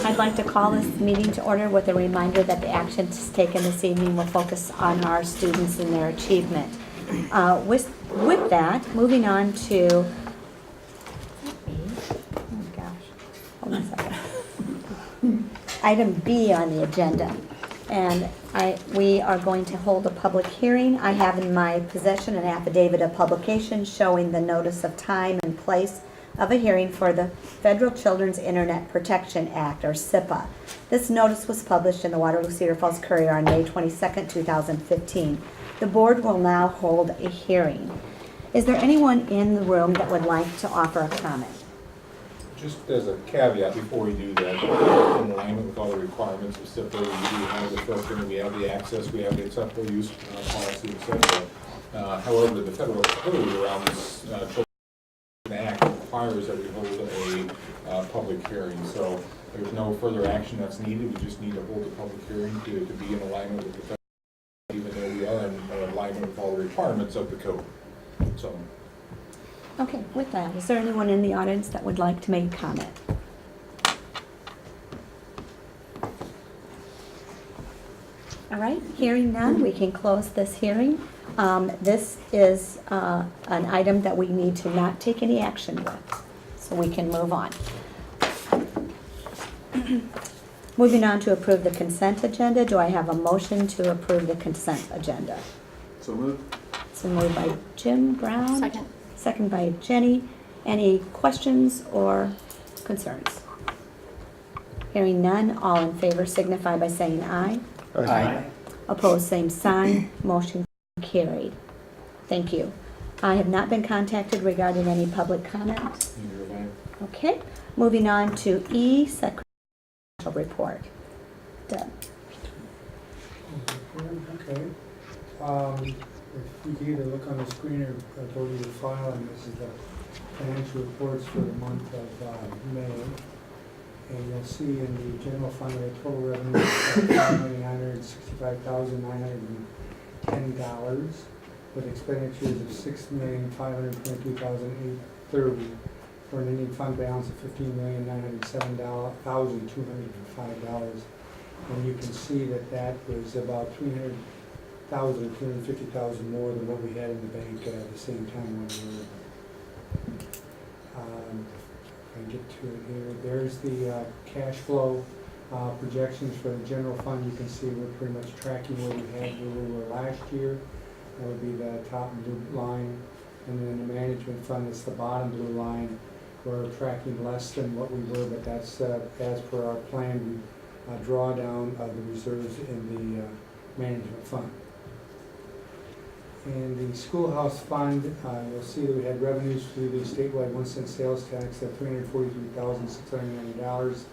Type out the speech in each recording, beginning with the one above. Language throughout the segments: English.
I'd like to call this meeting to order with a reminder that the actions taken this evening will focus on our students and their achievement. With that, moving on to, oh gosh, hold on a second. Item B on the agenda. And we are going to hold a public hearing. I have in my possession an affidavit of publication showing the notice of time and place of a hearing for the Federal Children's Internet Protection Act, or SIPA. This notice was published in the Waterloo Cedar Falls Courier on May 22nd, 2015. The board will now hold a hearing. Is there anyone in the room that would like to offer a comment? Just as a caveat before we do that, in alignment with all the requirements of SIPA, we do have the filtering, we have the access, we have the acceptable use policy, etc. However, the federal code around this Children's Act requires that we hold a public hearing. So there's no further action that's needed. We just need to hold a public hearing to be in alignment with the federal code, even though we are in alignment with all the requirements of the code. So. Okay, with that, is there anyone in the audience that would like to make a comment? All right, hearing none, we can close this hearing. This is an item that we need to not take any action with, so we can move on. Moving on to approve the consent agenda. Do I have a motion to approve the consent agenda? So moved. So moved by Jim Brown. Second. Second by Jenny. Any questions or concerns? Hearing none, all in favor signify by saying aye. Aye. Opposed, same sign. Motion carried. Thank you. I have not been contacted regarding any public comment. Okay, moving on to E, Secretarial Report. Deb. Okay. If you can either look on the screen or go to your file, and this is the financial reports for the month of May. And you'll see in the general fund we had total revenue of $5,965,910, with expenditures of $6,522,830, for an ending fund balance of $15,907,205. And you can see that that was about $350,000 more than what we had in the bank at the same time when we were. If I get to it here, there's the cash flow projections for the general fund. You can see we're pretty much tracking where we were last year. That would be the top blue line. And then the management fund is the bottom blue line. We're tracking less than what we were, but that's as per our plan. We draw down the reserves in the management fund. In the schoolhouse fund, you'll see that we had revenues through the statewide 1-cent sales tax of $343,690.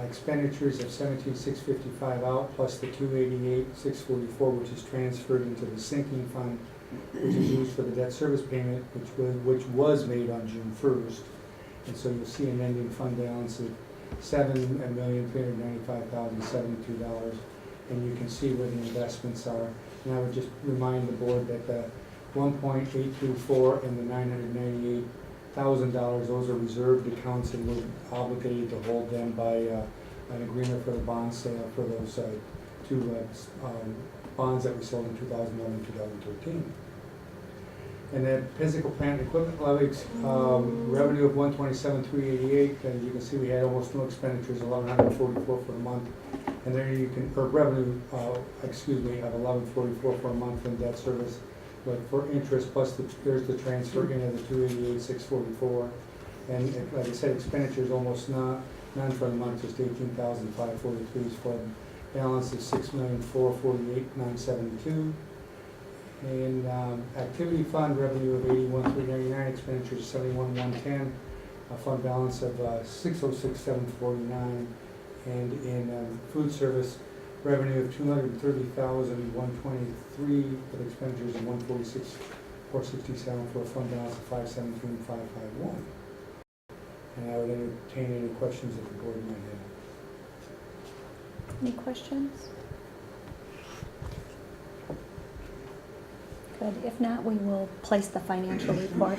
Expenditures of $17,655 out, plus the $288,644, which is transferred into the sinking fund, which is used for the debt service payment, which was made on June 1st. And so you'll see an ending fund balance of $7,395,072. And you can see where the investments are. And I would just remind the board that the $1.824 and the $998,000, those are reserved accounts, and we're obligated to hold them by an agreement for the bond sale for those two bonds that we sold in 2011 and 2013. And then physical plant and equipment levies, revenue of $127,388, and you can see we had almost no expenditures, $1,144 for the month. And there you can, or revenue, of $1,144 for a month in debt service, but for interest plus there's the transfer in of the $288,644, and like I said, expenditures almost none for the month, just $18,543 for a balance of $6,448,972. And activity fund revenue of $81,399, expenditures $71,110, a fund balance of $606,749. And in food service, revenue of $230,123, with expenditures of $146,467 for a fund balance of $517,551. And I would entertain any questions that the board might have. Any questions? Good. If not, we will place the financial report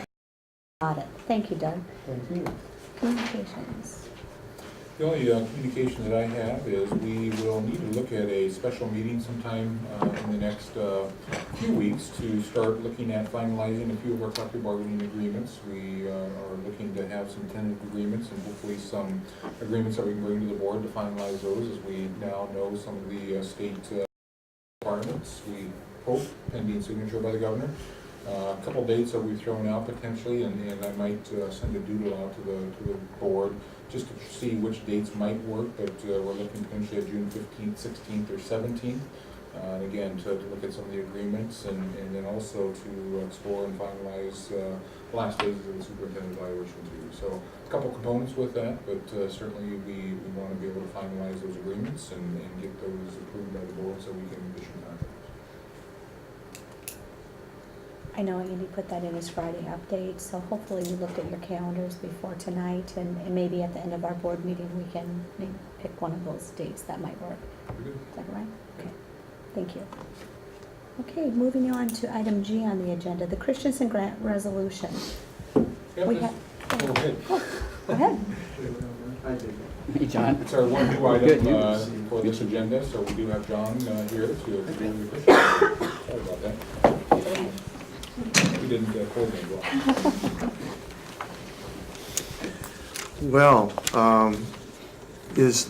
on audit. Thank you, Doug. Thank you. Communications. The only communication that I have is we will need to look at a special meeting sometime in the next few weeks to start looking at finalizing a few of our collective bargaining agreements. We are looking to have some tentative agreements and hopefully some agreements that we can bring to the board to finalize those, as we now know some of the state requirements. We hope pending signature by the governor. A couple dates that we've thrown out potentially, and I might send a doodle out to the board just to see which dates might work, but we're looking potentially at June 15th, 16th, or 17th. And again, to look at some of the agreements and then also to explore and finalize the last phases of the superintendent evaluation too. So a couple components with that, but certainly we want to be able to finalize those agreements and get those approved by the board so we can issue contracts. I know Andy put that in his Friday update, so hopefully you looked at your calendars before tonight, and maybe at the end of our board meeting, we can maybe pick one of those dates that might work. Pretty good. Is that right? Okay, thank you. Okay, moving on to item G on the agenda, the Christensen Grant Resolution. Yep, We this- have- go ahead. Go ahead. I did. Hey, John. It's our one new Good item for this agenda, so we do have John here to explain the Christensen. Sorry about that. We didn't coordinate well. Well, does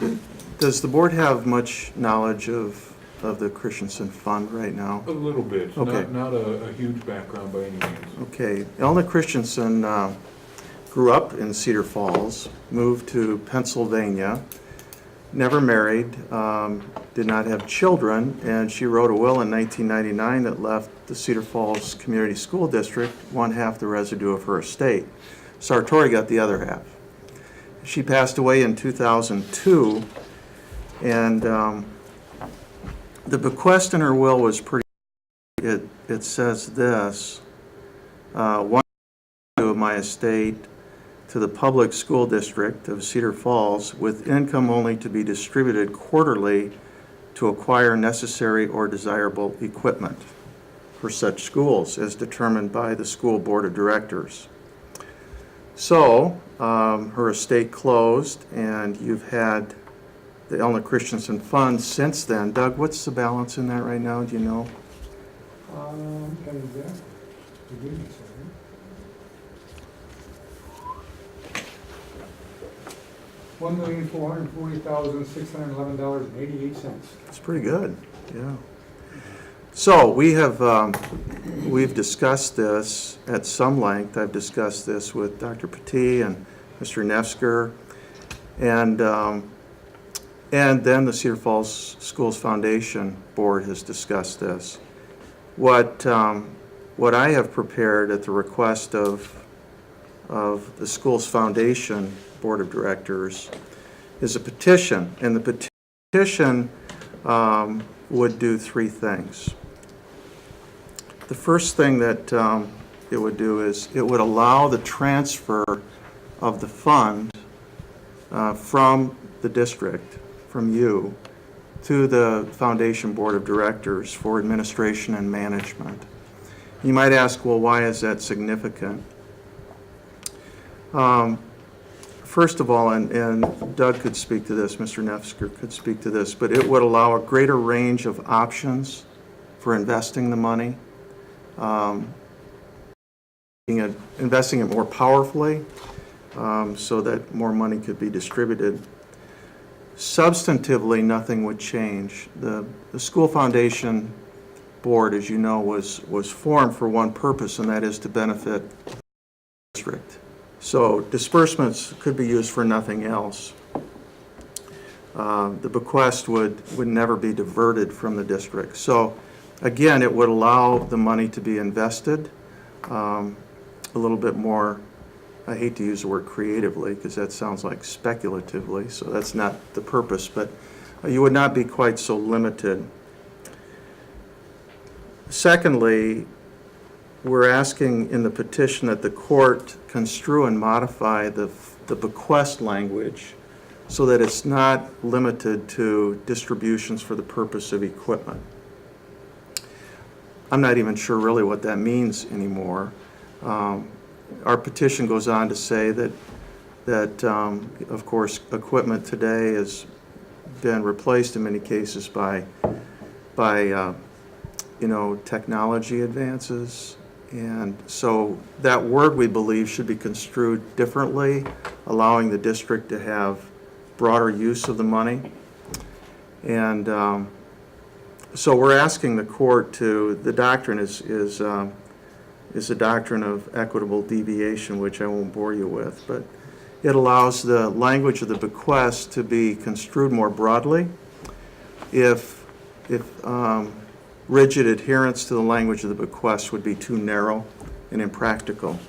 the board have much knowledge of the Christensen Fund right now? A little bit, Okay. not a huge background by any means. Okay, Elna Christensen grew up in Cedar Falls, moved to Pennsylvania, never married, did not have children, and she wrote a will in 1999 that left the Cedar Falls Community School District one half the residue of her estate. Sartori got the other half. She passed away in 2002, and the bequest in her will was pretty, it says this, one of my estate to the public school district of Cedar Falls with income only to be distributed quarterly to acquire necessary or desirable equipment for such schools as determined by the school board of directors. So her estate closed, and you've had the Elna Christensen Fund since then. Doug, what's the balance in that right now? Do you know? And that, give me a second. $1,440,611.88. It's pretty good, yeah. So we have, we've discussed this at some length. I've discussed this with Dr. Petit and Mr. Nefsker, and then the Cedar Falls Schools Foundation Board has discussed this. What I have prepared at the request of the Schools Foundation Board of Directors is a petition, and the petition would do three things. The first thing that it would do is it would allow the transfer of the fund from the district, from you, to the Foundation Board of Directors for administration and management. You might ask, well, why is that significant? First of all, and Doug could speak to this, Mr. Nefsker could speak to this, but it would allow a greater range of options for investing the money, investing it more powerfully so that more money could be distributed. Substantively, nothing would change. The School Foundation Board, as you know, was formed for one purpose, and that is to benefit the district. So disbursements could be used for nothing else. The bequest would never be diverted from the district. So again, it would allow the money to be invested a little bit more, I hate to use the word creatively because that sounds like speculatively, so that's not the purpose, but you would not be quite so limited. Secondly, we're asking in the petition that the court construe and modify the bequest language so that it's not limited to distributions for the purpose of equipment. I'm not even sure really what that means anymore. Our petition goes on to say that that, of course, equipment today has been replaced in many cases by technology advances. And so that word, we believe, should be construed differently, allowing the district to have broader use of the money. And so we're asking the court to, the doctrine is a doctrine of equitable deviation, which I won't bore you with, but it allows the language of the bequest to be construed more broadly if rigid adherence to the language of the bequest would be too narrow and impractical.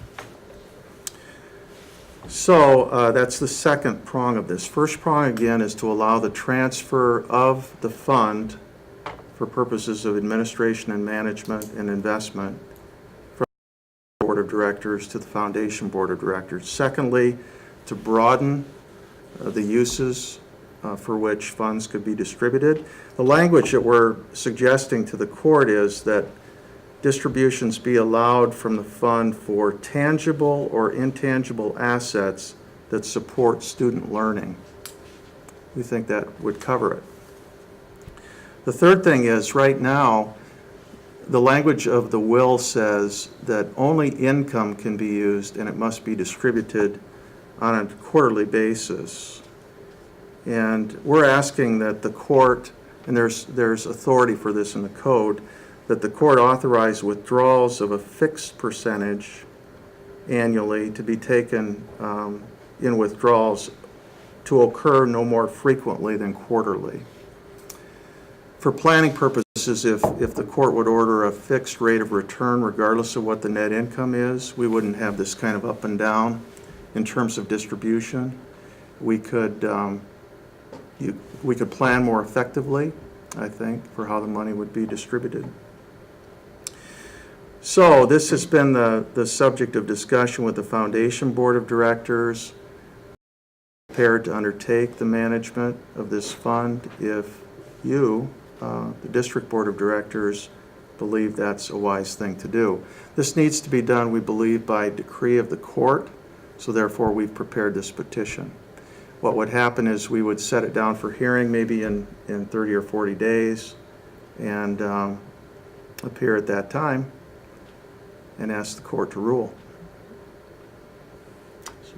So that's the second prong of this. First prong, again, is to allow the transfer of the fund for purposes of administration and management and investment from the Board of Directors to the Foundation Board of Directors. Secondly, to broaden the uses for which funds could be distributed. The language that we're suggesting to the court is that distributions be allowed from the fund for tangible or intangible assets that support student learning. We think that would cover it. The third thing is, right now, the language of the will says that only income can be used and it must be distributed on a quarterly basis. And we're asking that the court, and there's authority for this in the code, that the court authorize withdrawals of a fixed percentage annually to be taken in withdrawals to occur no more frequently than quarterly. For planning purposes, if the court would order a fixed rate of return regardless of what the net income is, we wouldn't have this kind of up and down in terms of distribution. We could plan more effectively, I think, for how the money would be distributed. So this has been the subject of discussion with the Foundation Board of Directors, prepared to undertake the management of this fund if you, the District Board of Directors, believe that's a wise thing to do. This needs to be done, we believe, by decree of the court, so therefore we've prepared this petition. What would happen is we would set it down for hearing maybe in 30 or 40 days and appear at that time and ask the court to rule. So.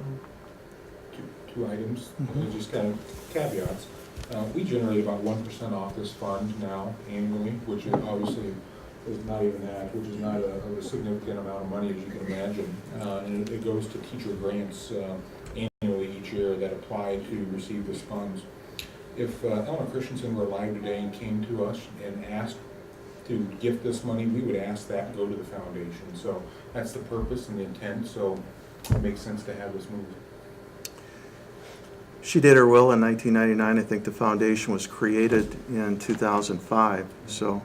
Two items, just kind of caveats. We generate about 1% off this fund now annually, which is obviously is not even that, which is not a significant amount of money, as you can imagine. And it goes to teacher grants annually each year that apply to receive this funds. If Eleanor Christensen were alive today and came to us and asked to gift this money, we would ask that go to the foundation. So that's the purpose and the intent, so it makes sense to have this moved. She did her will in 1999. I think the foundation was created in 2005. So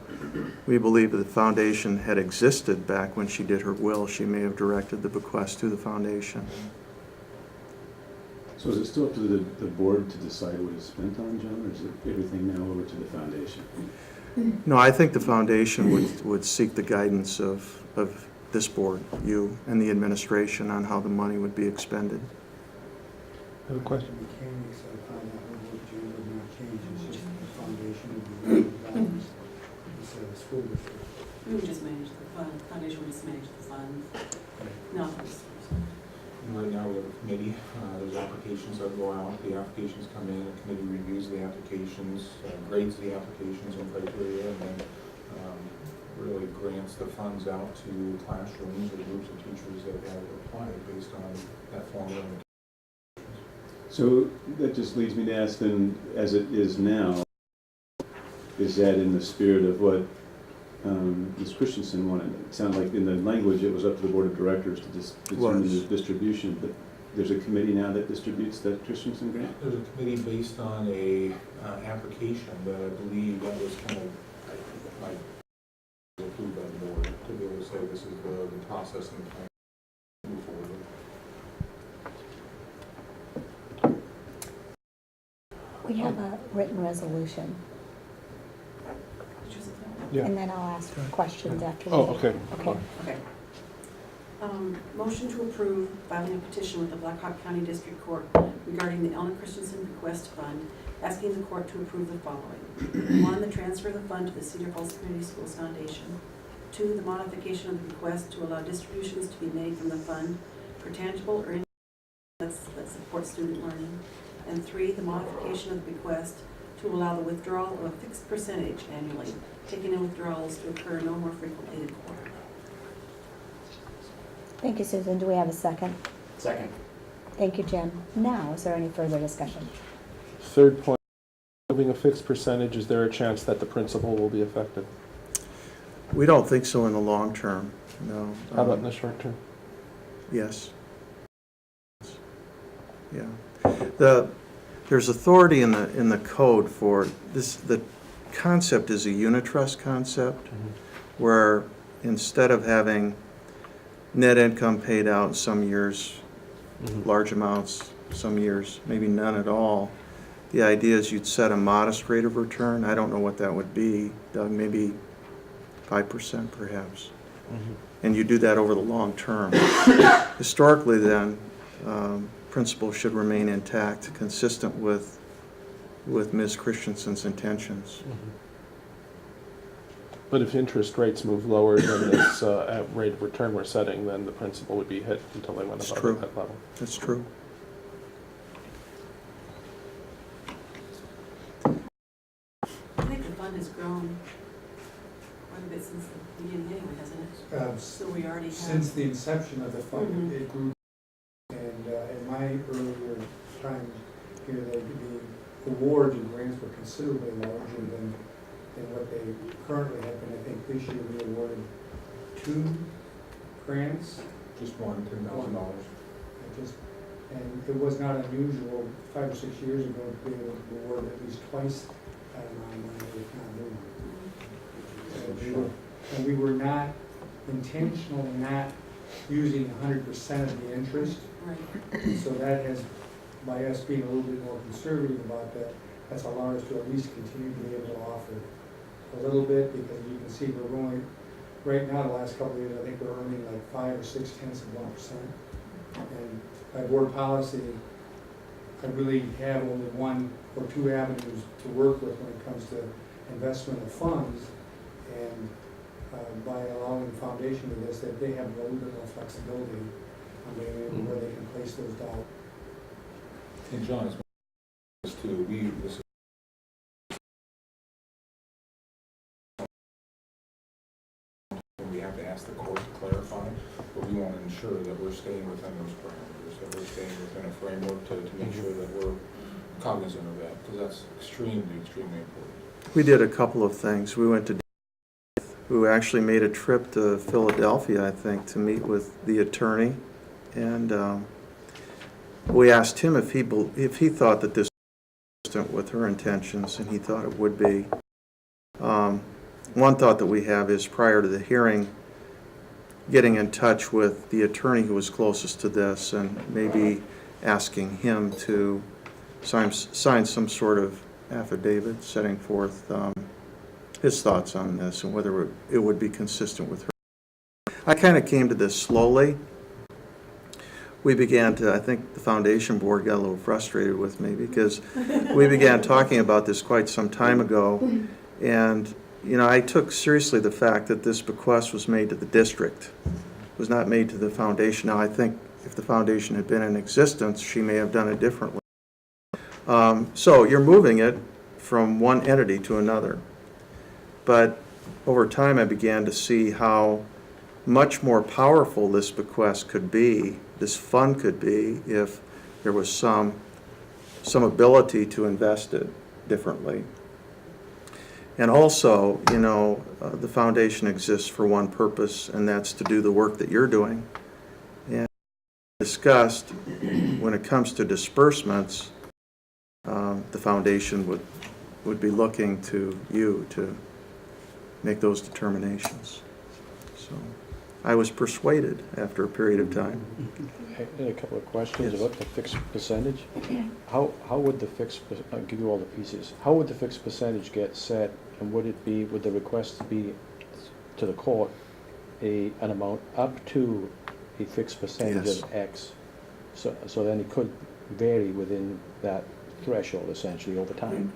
we believe that the foundation had existed back when she did her will. She may have directed the bequest to the foundation. So is it still up to the board to decide what it's spent on, John, or is it everything now over to the foundation? No, I think the foundation would seek the guidance of this board, you, and the administration on how the money would be expended. The question. Mechanics of how that would change would not change, it's just the foundation would be $1,000,000 instead of the school district. We would just manage the fund, foundation would just manage the funds, not the schools. Right now we have a committee, there's applications that go out, the applications come in, the committee reviews the applications, grades the applications and criteria, and then really grants the funds out to classrooms or groups of teachers that have applied based on that formula. So that just leads me to ask then, as it is now, is that in the spirit of what Ms. Christensen wanted? It sounded like in the language it was up to the board of directors to determine the distribution, but there's a committee now that distributes that Christensen grant? There's a committee based on a application that I believe that was kind of like approved by the board to be able to say this is the process and the plan to move forward. We have a written resolution, Which was it? Yeah. and then I'll ask questions after. Oh, okay. Okay. Okay. Motion to approve filing a petition with the Blackhawk County District Court regarding the Ellen Christensen Bequest Fund, asking the court to approve the following. 1, the transfer of the fund to the Cedar Falls Community Schools Foundation. 2, the modification of the bequest to allow distributions to be made from the fund for tangible or that support student learning. And 3, the modification of the bequest to allow the withdrawal of a fixed percentage annually, taking in withdrawals to occur no more frequently than quarterly. Thank you, Susan. Do we have a second? Second. Thank you, Jim. Now, is there any further discussion? Third point, moving a fixed percentage, is there a chance that the principal will be affected? We don't think so in the long term, no. How about in the short term? Yes. Yeah. There's authority in the code for this. The concept is a unitrust concept, where instead of having net income paid out some years, large amounts, some years maybe none at all, the idea is you'd set a modest rate of return. I don't know what that would be, Doug, maybe 5% perhaps. And you do that over the long term. Historically then, principle should remain intact, consistent with Ms. Christensen's intentions. But if interest rates move lower than this rate of return we're setting, then the principal would be hit until they went It's above true. that level. That's true. I think the fund has grown quite a bit since the beginning anyway, hasn't it? So we already have. Since the inception of the fund, Mhm. it grew. And in my earlier time here, the awards and grants were considerably larger than what they currently have been. I think this year we awarded 2 grants. Just one, $10,000. And it was not unusual 5 or 6 years ago to be able to award at least twice that amount of money, if not more. And we were not intentionally not using 100% of the interest. Right. So that has, by us being a little bit more conservative about that, that's allowed us to at least continue to be able to offer a little bit, because you can see we're only, right now, the last couple of years, I think we're earning like 5 or 6/10%. And by board policy, I really have only 1 or 2 avenues to work with when it comes to investment of funds. And by allowing the foundation to this, that they have a little bit more flexibility on being able where they can place those dollars. And John, it's this too, this is we have to ask the court to clarify, but we want to ensure that we're staying within those parameters, that we're staying within a framework to make sure that we're cognizant of that, because that's extremely, extremely important. We did a couple of things. We went to who actually made a trip to Philadelphia, I think, to meet with the attorney, and we asked him if he thought that this was consistent with her intentions, and he thought it would be. One thought that we have is, prior to the hearing, getting in touch with the attorney who was closest to this and maybe asking him to sign some sort of affidavit setting forth his thoughts on this and whether it would be consistent with her. I kind of came to this slowly. We began to, I think the foundation board got a little frustrated with me because we began talking about this quite some time ago, and you know, I took seriously the fact that this bequest was made to the district. It was not made to the foundation. Now, I think if the foundation had been in existence, she may have done it differently. So you're moving it from one entity to another. But over time, I began to see how much more powerful this bequest could be, this fund could be, if there was some ability to invest it differently. And also, you know, the foundation exists for one purpose, and that's to do the work that you're doing. And discussed, when it comes to disbursements, the foundation would be looking to you to make those determinations. So I was persuaded after a period of time. I had a couple of questions Yes. about the fixed percentage. How would the fixed, I'll give you all the pieces. How would the fixed percentage get set, and would the request be to the court an amount up to a fixed percentage Yes. of X. So then it could vary within that threshold essentially over time.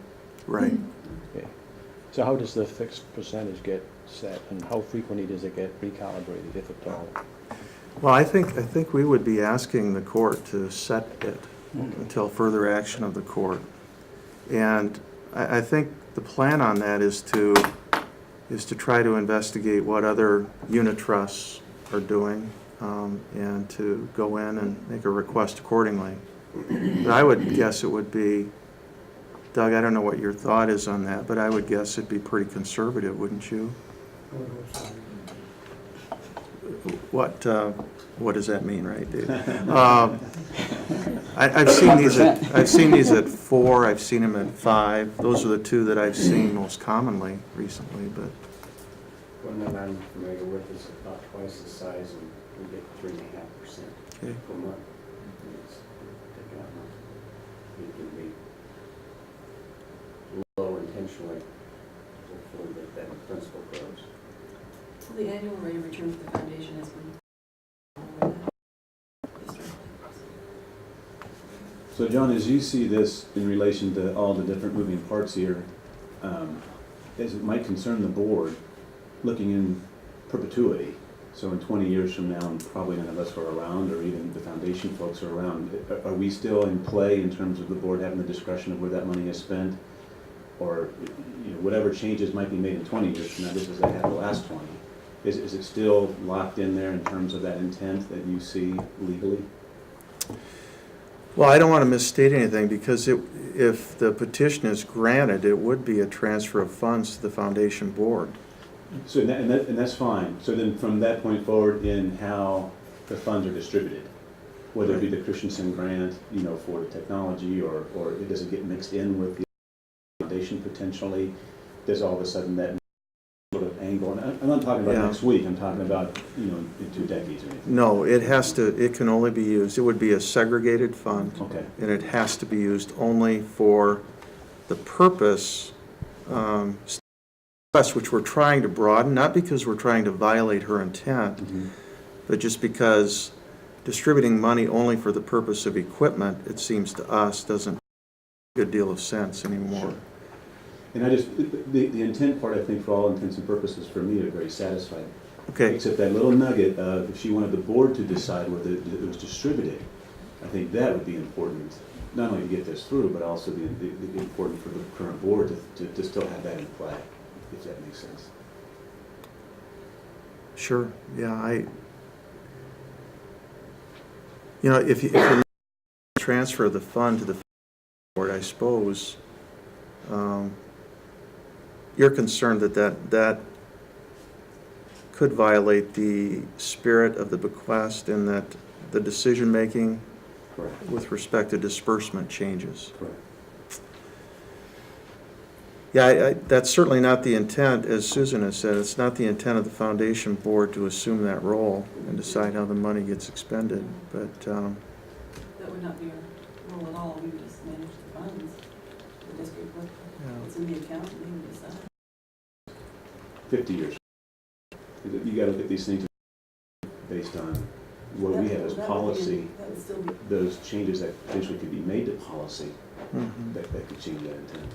Right. Okay. So how does the fixed percentage get set, and how frequently does it get recalibrated, if at all? Well, I think we would be asking the court to set it until further action of the court. And I think the plan on that is to try to investigate what other unit trusts are doing, and to go in and make a request accordingly. But I would guess it would be, Doug, I don't know what your thought is on that, but I would guess it'd be pretty conservative, wouldn't you? I would hope so. What does that mean, right, Dave? I've seen these at 4, I've seen them at 5. Those are the two that I've seen most commonly recently, but, One that I'm familiar with is about twice the size, and we get 3.5% okay. per month. It's taken out month. It can be low intentionally, hopefully that principle grows. So the annual rate of return for the foundation has been. So John, as you see this in relation to all the different moving parts here, as it might concern the board, looking in perpetuity, so in 20 years from now, and probably none of us are around, or even the foundation folks are around, are we still in play in terms of the board having the discretion of where that money is spent? Or, whatever changes might be made in 20 years from now, just as they have the last 20, is it still locked in there in terms of that intent that you see legally? Well, I don't want to misstate anything, because if the petition is granted, it would be a transfer of funds to the foundation board. So, and that's fine. So then from that point forward in how the funds are distributed, whether it be the Christensen grant, for the technology, or it doesn't get mixed in with the foundation potentially, there's all of a sudden that sort of angle. And I'm not talking about Yeah. next week, I'm talking about, in 2 decades or anything. No, it can only be used, it would be a segregated fund, Okay. and it has to be used only for the purpose, which we're trying to broaden, not because we're trying to violate her intent, but just because distributing money only for the purpose of equipment, it seems to us, doesn't make a good deal of sense anymore. Sure. And I just, the intent part, I think, for all intents and purposes, for me, are very satisfied. Okay, Except that little nugget of, if she wanted the board to decide whether it was distributed, I think that would be important, not only to get this through, but also be important for the current board to still have that in play, if that makes sense. sure, yeah, if you transfer the fund to the board, I suppose, you're concerned that could violate the spirit of the bequest, and that the decision-making Correct. with respect to disbursement changes. Correct. Yeah, that's certainly not the intent, as Susan has said. It's not the intent of the foundation board to assume that role and decide how the money gets expended, but, That would not be our role at all. We would just manage the funds. The district would, what's in the account, and they would decide. 50 years. You gotta look at these things based on what we have as policy, That would still be. those changes that potentially could be made to policy mhm. that could change that intent.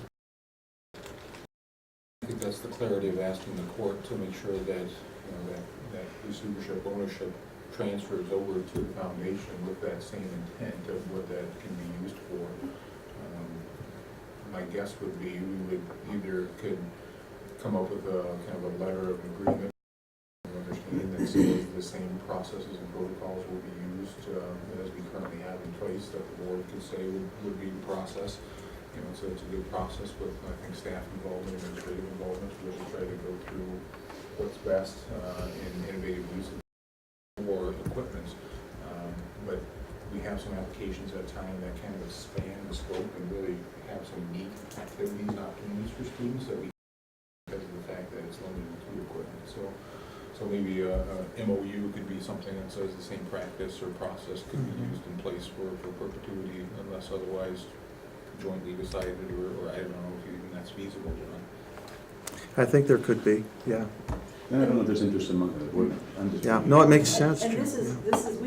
I think that's the clarity of asking the court to make sure that, that receivership ownership transfers over to the foundation with that same intent of what that can be used for. My guess would be we would could come up with a kind of a letter of agreement, understanding that some of the same processes and protocols will be used as we currently have in place, that the board could say would be the process. So it's a good process with, I think, staff involvement, administrative involvement, to really try to go through what's best in innovative use or equipment. But we have some applications at a time that kind of expand the scope and really have some neat activities and opportunities for students that we, because of the fact that it's limited to equipment. So maybe a MOU could be something that says the same practice or process could be used in place for perpetuity, unless otherwise jointly decided, or I don't know if even that's feasible or not. I think there could be, yeah. And I don't know if there's interest among the board. I'm just. Yeah, no, it makes sense. And Jim. this is, this is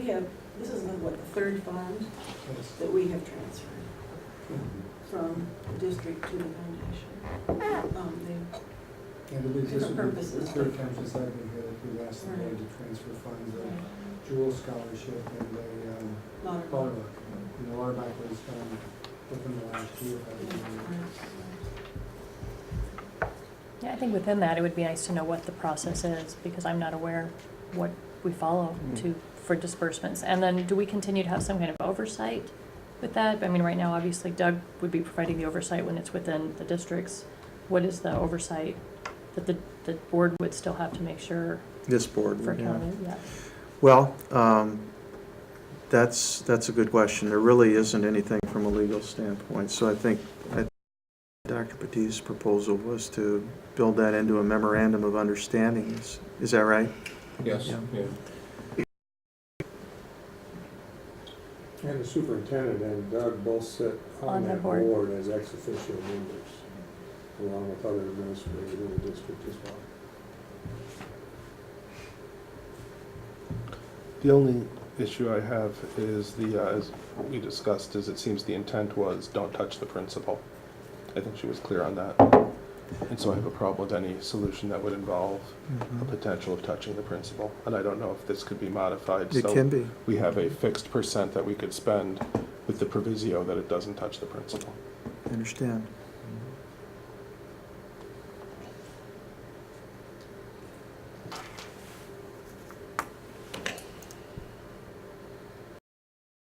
what, the third fund Yes. that we have transferred from the district to the foundation. And I believe this Different would be purposes. the third time since I've been here that we've asked the board to transfer funds, a Jewel Scholarship and a Not a. Lauderback. And the Lauderback was within the last year. I believe. Yeah, I think within that, it would be nice to know what the process is, because I'm not aware what we follow for disbursements. And then, do we continue to have some kind of oversight with that? I mean, right now, obviously Doug would be providing the oversight when it's within the districts. What is the oversight that the board would still have to make sure This board, for yeah. county? Yeah. Well, that's a good question. There really isn't anything from a legal standpoint. So I think Dr. Petit's proposal was to build that into a memorandum of understanding. Is that right? Yes, Yeah. yeah. And the superintendent and Doug both sit On on the that board. board as ex officio members, along with other administrators in the district as well. The only issue I have is as we discussed, is it seems the intent was don't touch the principal. I think she was clear on that. And so I have a problem with any solution that would involve a potential of touching the principal. And I don't know if this could be modified. It can be. We have a fixed percent that we could spend with the proviso that it doesn't touch the principal. I understand.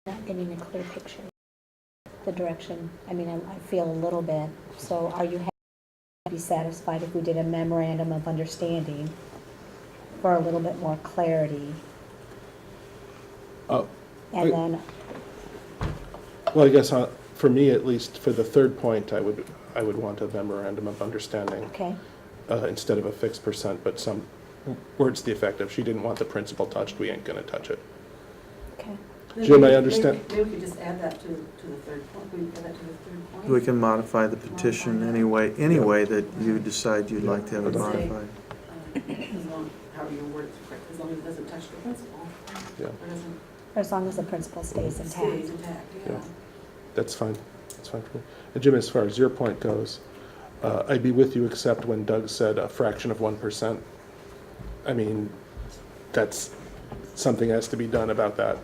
Not getting a clear picture. The direction, I mean, I feel a little bit. So are you be satisfied if we did a memorandum of understanding for a little bit more clarity? Oh, And then, well, I guess for me, at least, for the third point, I would want a memorandum of understanding okay, instead of a fixed percent, but some words to the effect of, she didn't want the principal touched, we ain't gonna touch it. okay. Jim, I understand. Maybe we could just add that to the third point. We add that to the third point. We can modify the petition any way that you decide you'd like to have it Say, modified. As long, however you word it, correct, as long as it doesn't touch the principal. Yeah. Or doesn't As long as the principal stays stays intact. intact, Yeah. yeah. That's fine. That's fine for me. And Jim, as far as your point goes, I'd be with you except when Doug said a fraction of 1%. I mean, that's, something has to be done about that.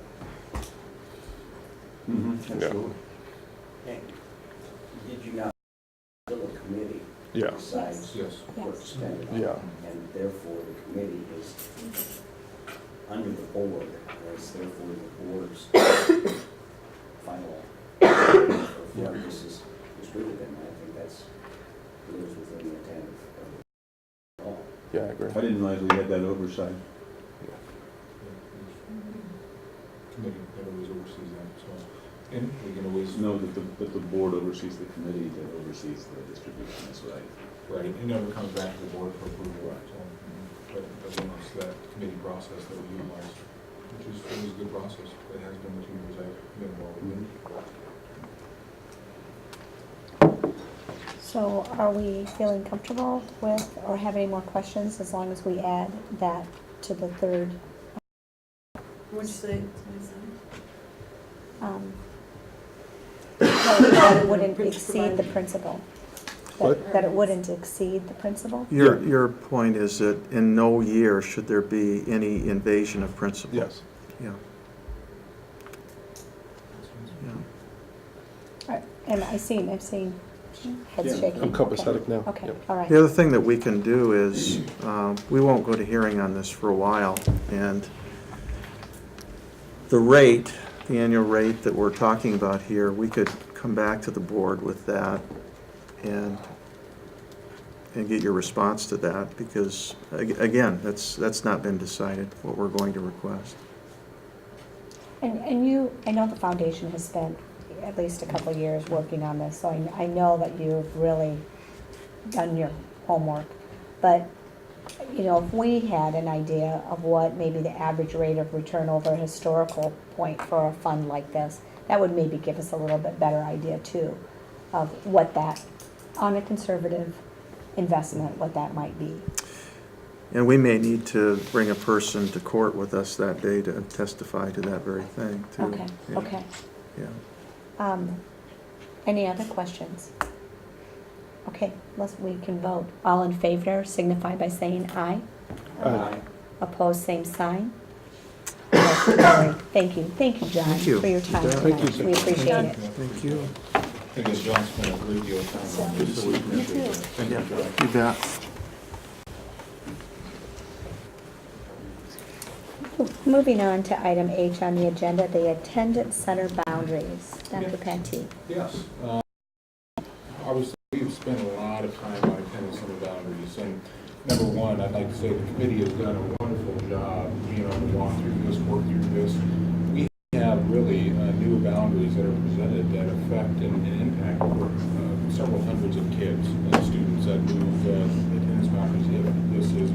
Absolutely. Okay. Did you not fill a committee Yeah, besides Yes. what Yes. spent on? yeah. And therefore, the committee is under the board, as therefore the board's final, Yeah. this is distributed, and I think that's, lives within the intent of all. Yeah, I agree. I didn't realize we had that oversight. Committee that always oversees that, so, and we can always. No, that the board oversees the committee that oversees the distribution, that's right. Right, it never comes back to the board for approval, so, but again, it's that committee process that we utilize, which is always a good process. It has been the 2 years I've been involved with it. So are we feeling comfortable with, or have any more questions, as long as we add that to the third? What'd you say? That it wouldn't exceed the principal? What? That it wouldn't exceed the principal? Your point is that in no year should there be any invasion of principle? Yes. Yeah. Yeah. Right, and I've seen heads Yeah. shaking. I'm copacetic now. Okay, Yep. all right. The other thing that we can do is, we won't go to hearing on this for a while, and the rate, the annual rate that we're talking about here, we could come back to the board with that and get your response to that, because, again, that's not been decided, what we're going to request. And you, I know the foundation has spent at least a couple of years working on this, so I know that you've really done your homework. But, you know, if we had an idea of what maybe the average rate of return over a historical point for a fund like this, that would maybe give us a little bit better idea too of what that, on a conservative investment, what that might be. And we may need to bring a person to court with us that day to testify to that very thing, too. Okay, Yeah, okay. Yeah. Any other questions? Okay, we can vote. All in favor signify by saying aye. Aye. Opposed, same sign. Motion carried. Thank you, John, Thank you. for your time You bet. tonight. Thank you, We sir. appreciate it. Thank you. I think as John spent a great deal of time on this, so we appreciate it. Thank you, Yeah, John. you bet. Moving on to item H on the agenda, the attendance center boundaries. Dr. Patty. Yes. Obviously, we've spent a lot of time on attendance center boundaries, and number one, I'd like to say the committee has done a wonderful job, to walk through this, work through this. We have really new boundaries that are presented that affect and impact several hundreds of kids and students that move attendance boundaries if this is.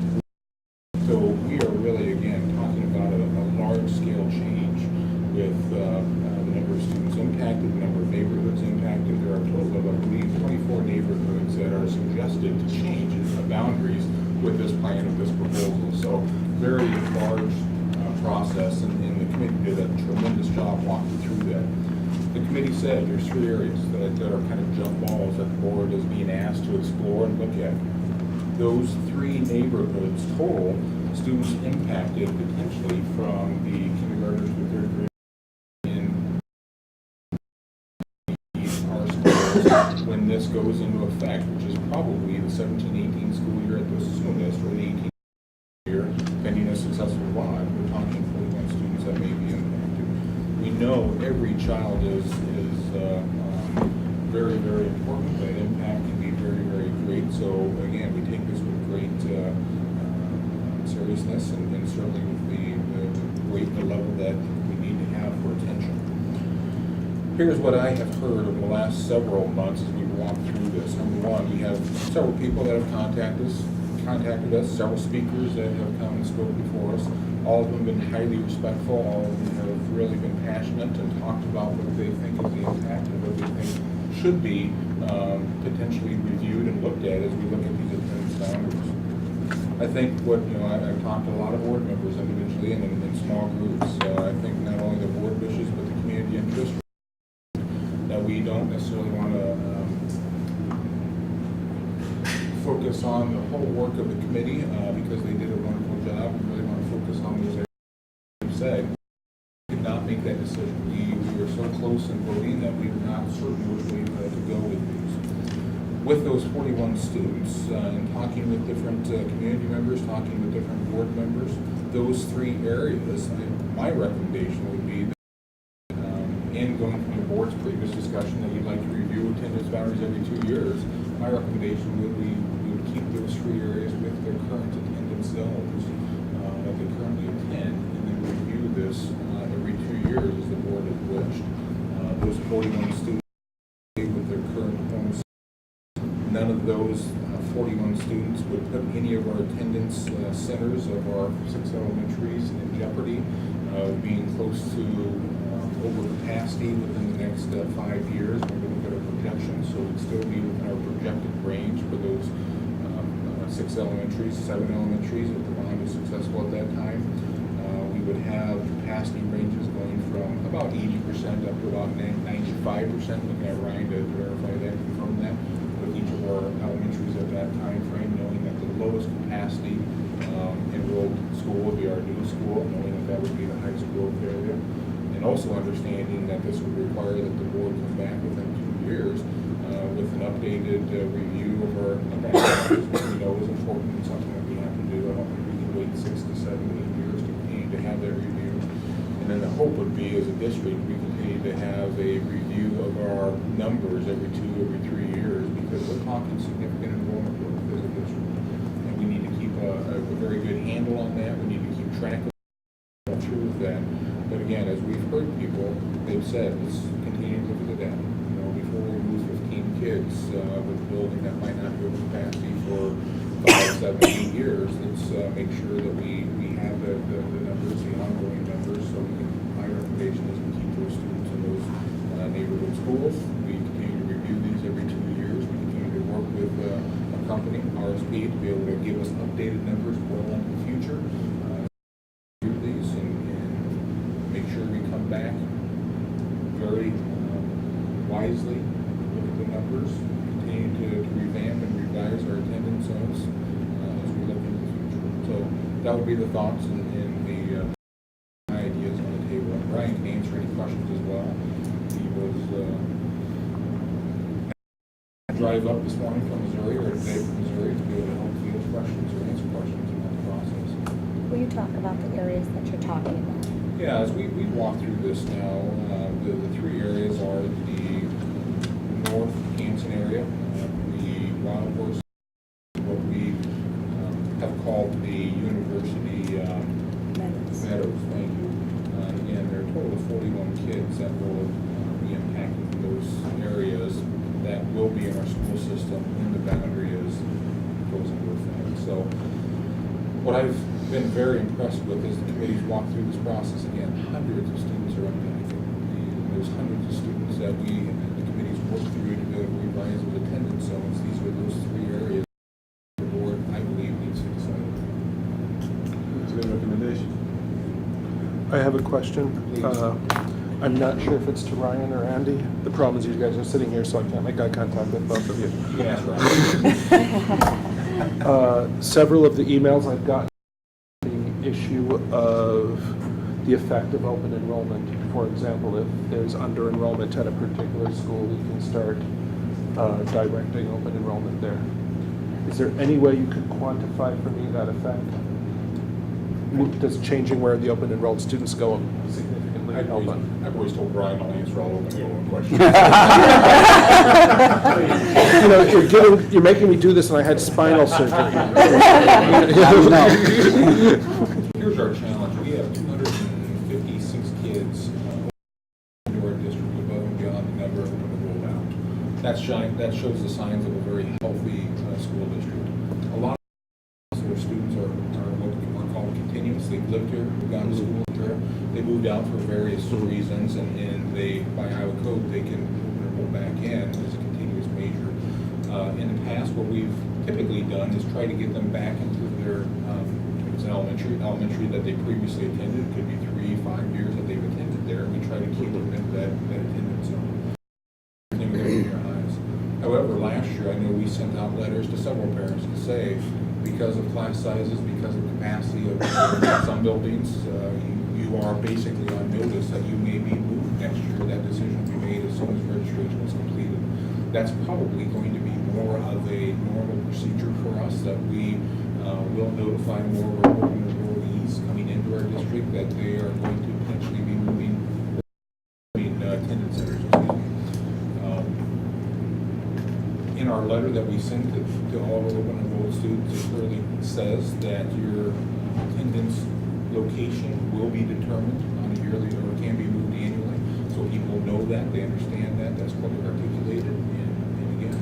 So we are really, again, talking about a large-scale change with the number of students impacted, the number of neighborhoods impacted. There are a total of, I believe, 24 neighborhoods that are suggested to change boundaries with this plan of this proposal. So very large process, and the committee did a tremendous job walking through that. The committee said there's three areas that are kind of jump balls that the board is being asked to explore and look at. Those three neighborhoods total, students impacted potentially from the kindergartners to third grade in our schools when this goes into effect, which is probably the 17-18 school year at the soonest, or the 18 year, pending a successful run. We're talking 41 students that may be impacted. We know every child is very, very important. That impact can be very, very great. So again, we take this with great seriousness, and certainly with the weight and the level that we need to have for attention. Here's what I have heard over the last several months as we walk through this. Number one, we have several people that have contacted us, several speakers that have come and spoke before us. All of them have been highly respectful. All of them have really been passionate and talked about what they think is the impact and what they think should be potentially reviewed and looked at as we look at these attendance boundaries. I think I've talked to a lot of board members individually and in small groups. I think not only the board wishes, but the community interest, that we don't necessarily want to focus on the whole work of the committee because they did a wonderful job. We really want to focus on those areas. Like I said, we did not make that decision. We were so close in voting that we were not certain which way to go with these. With those 41 students and talking with different community members, talking with different board members, those three areas, my recommendation would be that, in going from the board's previous discussion that you'd like to review attendance boundaries every 2 years, my recommendation would be we would keep those three areas with their current attendance zones that they currently attend, and then review this every 2 years as the board has wished. Those 41 students with their current homes. None of those 41 students would put any of our attendance centers of our 6 elementaries in jeopardy, being close to over capacity within the next 5 years when we look at our projections. So we'd still be within our projected range for those 6 elementaries, 7 elementaries, if the bond is successful at that time. We would have capacity ranges going from about 80% up to about 95%, looking at Ryan to verify that, confirm that, with each of our elementaries at that time frame, knowing that the lowest capacity enrolled school would be our new school, knowing that would be the high school area, and also understanding that this would require that the board come back within 2 years with an updated review of our boundaries, which we know is important and something that we have to do. I don't think we can wait 6 to 7, 8 years to continue to have that review. And then the hope would be, as a district, we continue to have a review of our numbers every 2, every 3 years, because we're talking significant enrollment growth as a district. And we need to keep a very good handle on that. We need to keep track of through that. But again, as we've heard people, they've said, let's continue to look at the data. Before we lose 15 kids with a building that might not be able to capacity for 5, 7, 8 years, let's make sure that we have the numbers, the ongoing numbers, so we can, my recommendation is we keep those students in those neighborhood schools. We continue to review these every 2 years. We continue to work with a company, RSP, to be able to give us updated numbers well into the future. Do these and make sure we come back very wisely, look at the numbers, continue to revamp and revise our attendance zones as we look into the future. So that would be the thoughts and the ideas on the table. And Brian can answer any questions as well. He was drive up this morning from Missouri or today from Missouri to be able to help field questions or answer questions in that process. Will you talk about the areas that you're talking about? Yeah, as we walk through this now, the three areas are the North Canton area, the Wild Horse, what we have called the University Meadows, thank you. Again, there are a total of 41 kids that will be impacted in those areas that will be in our school system when the boundary is goes into effect. So what I've been very impressed with is the committee's walked through this process. Again, hundreds of students are impacted. There's hundreds of students that we, the committee's worked through to go revise those attendance zones. These are those three areas the board, I believe, needs to decide. That's a good recommendation. I have a question. I'm not sure if it's to Ryan or Andy. The problem is you guys are sitting here, so I can't make eye contact with both of you. Yes, right. Several of the emails I've gotten, the issue of the effect of open enrollment. For example, if there's under enrollment at a particular school, we can start directing open enrollment there. Is there any way you could quantify for me that effect? Does changing where the open enrolled students go significantly help on? I've always told Brian I'll answer all open enrollment questions. You know, you're making me do this, and I had spinal surgery. Here's our challenge. We have 256 kids in our district above and beyond the number of them enrolled out. That shows the signs of a very healthy school district. A lot of our students are what are called continuous. They've lived here, they've gone to school here. They moved out for various reasons, and they, by Iowa code, they can move back in as a continuous major. In the past, what we've typically done is try to get them back into their elementary that they previously attended. It could be 3, 5 years that they've attended there, and we try to keep them in that attendance zone. However, last year, I know we sent out letters to several parents to say, because of class sizes, because of capacity of some buildings, you are basically on notice that you may be moved next year. That decision will be made as soon as registration is completed. That's probably going to be more of a normal procedure for us, that we will notify more of our open enrollees coming into our district that they are going to potentially be moving attendance centers. In our letter that we sent to all the open enrolled students, it clearly says that your attendance location will be determined on a yearly, or can be moved annually. So people know that, they understand that, that's clearly articulated. And again,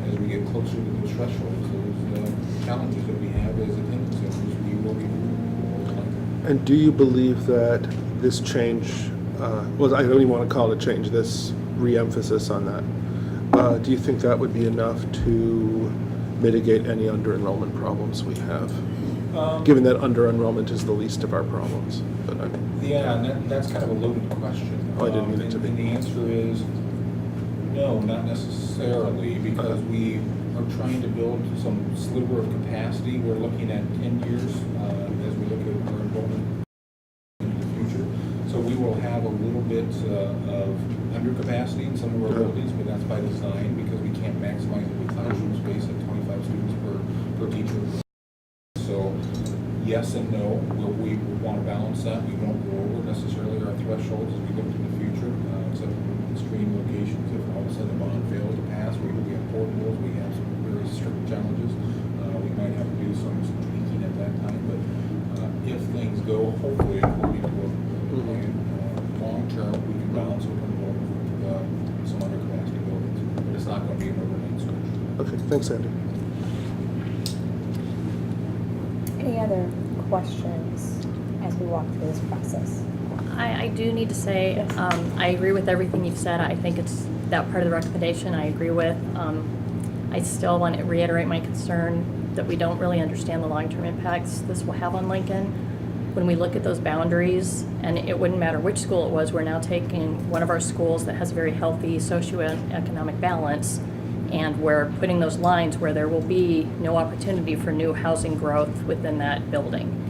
as we get closer to those thresholds, those challenges that we have as attendance centers, we will be moving. And do you believe that this change, well, I don't even want to call it a change, this re-emphasis on that, do you think that would be enough to mitigate any under-enrollment problems we have? Given that under-enrollment is the least of our problems. But yeah, and that's kind of a loaded question. Oh, I didn't mean it to be. And the answer is no, not necessarily, because we are trying to build some sliver of capacity. We're looking at 10 years as we look at our enrollment into the future. So we will have a little bit of undercapacity in some of our buildings, but that's by design, because we can't maximize the classroom space at 25 students per teacher. So yes and no. We want to balance that. We won't go over necessarily our thresholds as we look to the future, except in extreme locations. If all of a sudden the bond fails to pass, we have portables, we have some very strict challenges. We might have to do some tweaking at that time, but if things go hopefully according to what we're planning, long term, we can balance open enrollment with some undercapacity buildings, but it's not going to be an overnight switch. okay, thanks, Andy. Any other questions as we walk through this process? I do need to say, I agree with everything you've said. I think it's that part of the recommendation I agree with. I still want to reiterate my concern that we don't really understand the long-term impacts this will have on Lincoln. When we look at those boundaries, and it wouldn't matter which school it was, we're now taking one of our schools that has a very healthy socioeconomic balance, and we're putting those lines where there will be no opportunity for new housing growth within that building.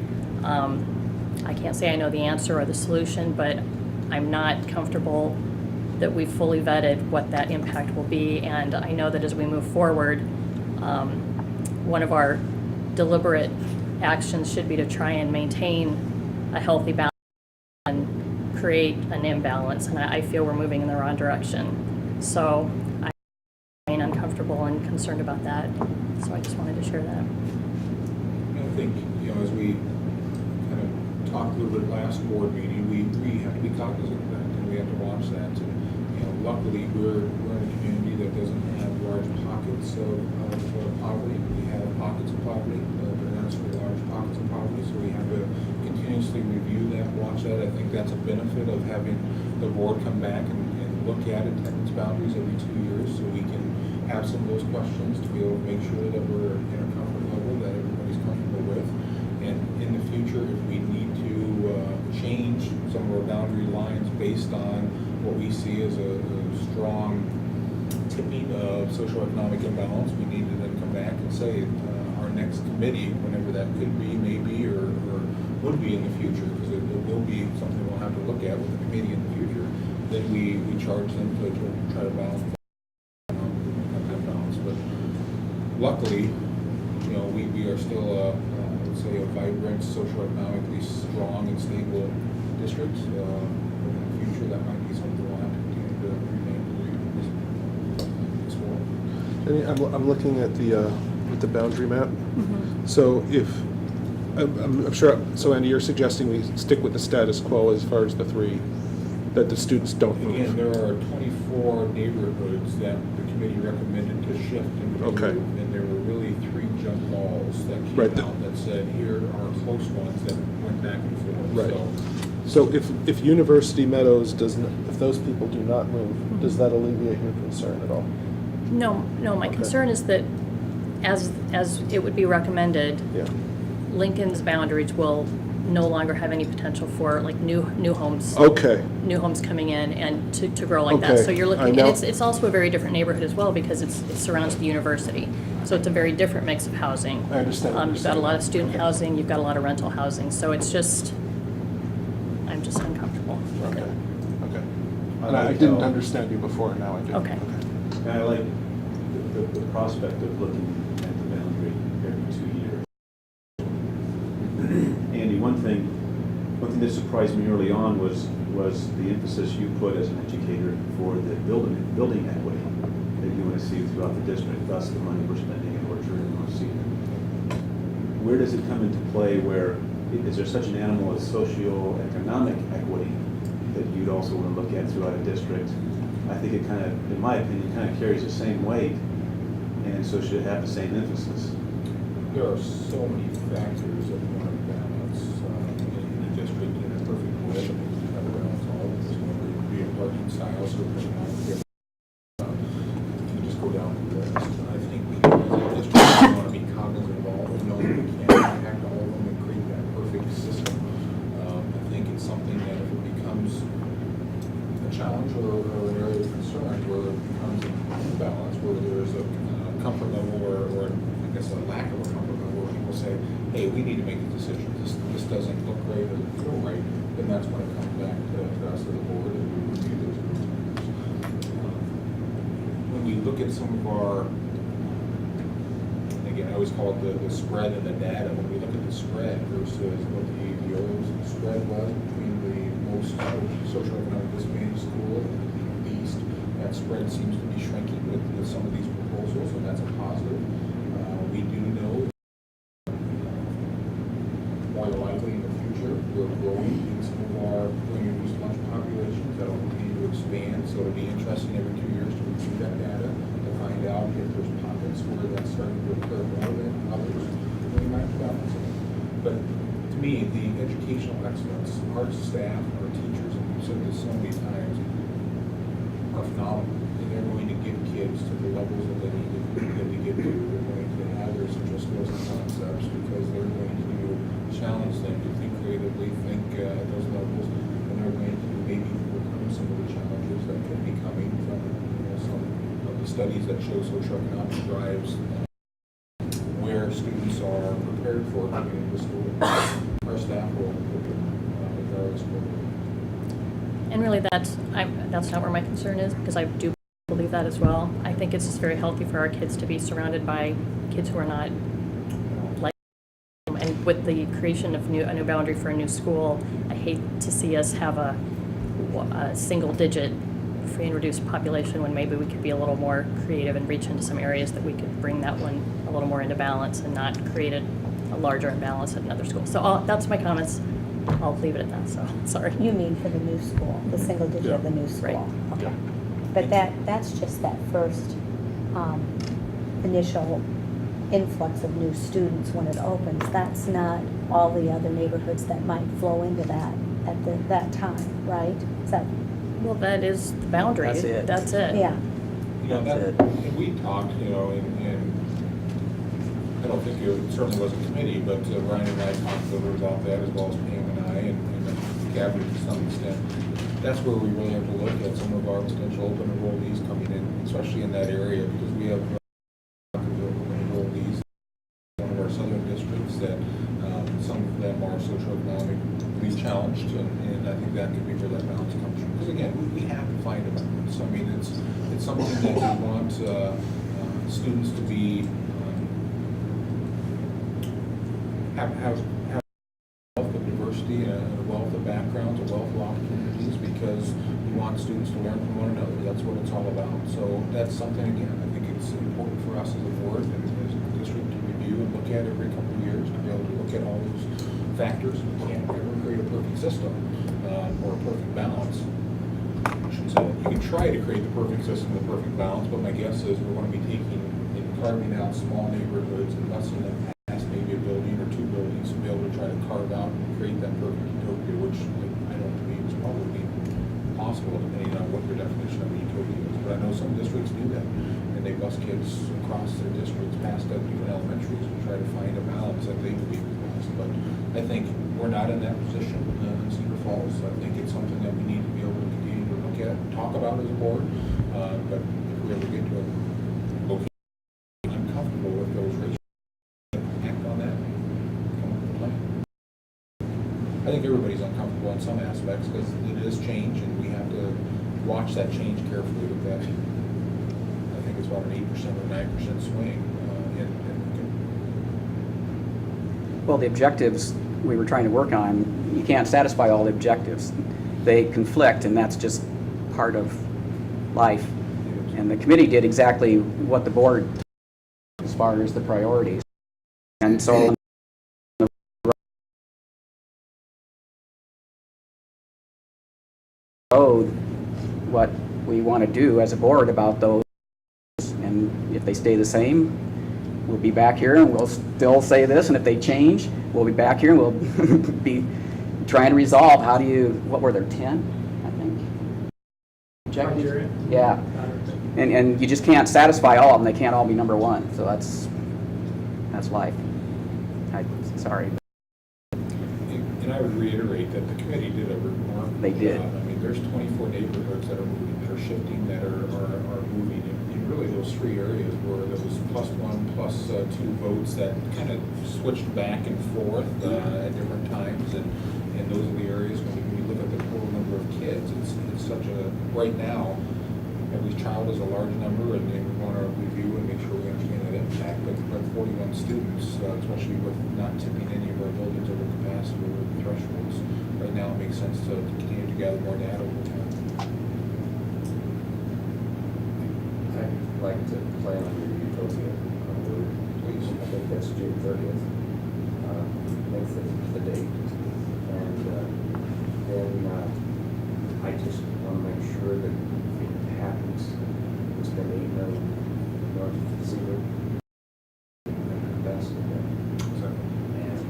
I can't say I know the answer or the solution, but I'm not comfortable that we've fully vetted what that impact will be. And I know that as we move forward, one of our deliberate actions should be to try and maintain a healthy balance and create an imbalance. And I feel we're moving in the wrong direction. So I remain uncomfortable and concerned about that. So I just wanted to share that. I think, as we kind of talked a little bit last board meeting, we have to be cognizant of that, and we have to watch that. And, luckily, we're in a community that doesn't have large pockets of poverty. We have pockets of poverty, but not necessarily large pockets of poverty, so we have to continuously review that, watch that. I think that's a benefit of having the board come back and look at attendance boundaries every 2 years, so we can have some of those questions to be able to make sure that we're in a comfort level that everybody's comfortable with. And in the future, if we need to change some of our boundary lines based on what we see as a strong tipping of socioeconomic imbalance, we need to then come back and say our next committee, whenever that could be, maybe, or would be in the future, because it will be something we'll have to look at with the committee in the future, then we charge them to try to balance that balance. But luckily, we are still let's say a vibrant, socioeconomically strong and stable district. In the future, that might be something we'll have to continue to remain this war. Jenny, I'm looking at the boundary map. Mm-hmm. So if, I'm sure, so Andy, you're suggesting we stick with the status quo as far as the 3, that the students don't move? Again, there are 24 neighborhoods that the committee recommended to shift into. Okay. And there were really 3 jump balls that came Right. out that said, here are close ones that went back and forth. Right. So if University Meadows if those people do not move, does that alleviate your concern at all? No, my Okay. concern is that as it would be recommended, Yeah. Lincoln's boundaries will no longer have any potential for like new homes. Okay. New homes coming in and to grow like that. Okay, So you're I looking, know. and it's also a very different neighborhood as well because it surrounds the university. So it's a very different mix of housing. I understand what you're You've got a lot of saying. student Okay. housing, you've got a lot of rental housing. So it's just, I'm just uncomfortable with Okay. it. Okay. And I didn't understand you before, now I do. Okay. And I like the prospect of looking at the boundary every 2 years. Andy, one thing that surprised me early on was the emphasis you put as an educator for the building equity that you want to see throughout the district, thus the money we're spending in Orchard and North Cedar. Where does it come into play where, is there such an animal as socioeconomic equity that you'd also want to look at throughout a district? I think it kind of, in my opinion, kind of carries the same weight, and so should have the same emphasis. There are so many factors that we want to balance in the district in a perfect way. We have to balance all of this. We're being parking styles, so we're not you just go down the list. I think as a district, we want to be cognizant of all of them, knowing we can't impact all of them and create that perfect system. I think it's something that if it becomes a challenge or an area of concern where it becomes an imbalance, where there's a comfort level or I guess a lack of a comfort level where people say, hey, we need to make a decision. This doesn't look right, doesn't feel right, then that's when it comes back to us as a board and we review those concerns. When we look at some of our, again, I always call it the spread and the data. When we look at the spread versus what the old spread was between the most socioeconomic disadvantaged school and the least, that spread seems to be shrinking with some of these proposals, and that's a positive. We do know more likely in the future we're growing in some of our use lunch populations that will continue to expand. So it'll be interesting every 2 years to review that data to find out if there's pockets where that's starting to occur more than others. We might balance it. But to me, the educational excellence, our staff, our teachers, and we've said this so many times, are phenomenal. And they're going to get kids to the levels that they need to get to. They're going to have their social skills studies that show socioeconomic drives where students are prepared for coming into school. Our staff will regardless of what. And really, that's not where my concern is, because I do believe that as well. I think it's just very healthy for our kids to be surrounded by kids who are not like them. And with the creation of a new boundary for a new school, I hate to see us have a single-digit free and reduced population when maybe we could be a little more creative and reach into some areas that we could bring that one a little more into balance and not create a larger imbalance at another school. So that's my comments. I'll leave it at that, so, sorry. You mean for the new school, the single digit of the new school? Right. Okay. But that's just that first initial influx of new students when it opens. That's not all the other neighborhoods that might flow into that at that time, right? Is that, Well, that is the boundary. That's it. That's it. yeah. You know, That's that, and we talked, you know, and I don't think it certainly was a committee, but Ryan and I talked a little about that, as well as Pam and I, and the cabinet to some extent. That's where we really have to look at some of our potential open enrollees coming in, especially in that area, because we have open enrollees in one of our southern districts that some of them are socioeconomically challenged, and I think that could be where that balance comes from. Because again, we have to find a balance. I mean, it's something that we want students to be have a wealth of diversity and a wealth of backgrounds, a wealth of opportunities, because we want students to learn from one another. That's what it's all about. So that's something, again, I think it's important for us as a board and as a district to review and look at every couple of years, to be able to look at all those factors. We can't ever create a perfect system or a perfect balance. I shouldn't say that. You can try to create the perfect system, the perfect balance, but my guess is we're going to be taking and carving out small neighborhoods and busing them past maybe a building or two buildings to be able to try to carve out and create that perfect utopia, which I don't believe is probably possible depending on what your definition of a utopia is. But I know some districts do that, and they bus kids across their districts past even elementaries and try to find a balance that they believe is best. But I think we're not in that position in Cedar Falls. I think it's something that we need to be able to continue to look at, talk about as a board. But if we ever get to a location uncomfortable with those ratios, act on that, come up with a plan. I think everybody's uncomfortable in some aspects because it is change, and we have to watch that change carefully with that. I think it's about an 8% or 9% swing. Well, the objectives we were trying to work on, you can't satisfy all the objectives. They conflict, and that's just part of life. And the committee did exactly what the board, as far as the priorities. And so what we want to do as a board about those, and if they stay the same, we'll be back here and we'll still say this, and if they change, we'll be back here and we'll be trying to resolve how do you, what were there, 10, I think? Objectives? Yeah. And you just can't satisfy all of them. They can't all be number one. So that's life. Sorry. And I would reiterate that the committee did a remarkable They did. job. I mean, there's 24 neighborhoods that are moving, that are shifting, that are moving. And really those three areas were those +1, +2 votes that kind of switched back and forth at different times. And those are the areas when you look at the total number of kids, it's such a, right now, every child is a large number, and we want to review and make sure we understand that impact. But 41 students, especially with not tipping any of our buildings over capacity or thresholds, right now it makes sense to continue to gather more data over time. I'd like to plan on your utopia. Please. I think that's June 30th. I think the date. And then I just want to make sure that it happens. It's been 8 million north of Cedar. That's the thing. And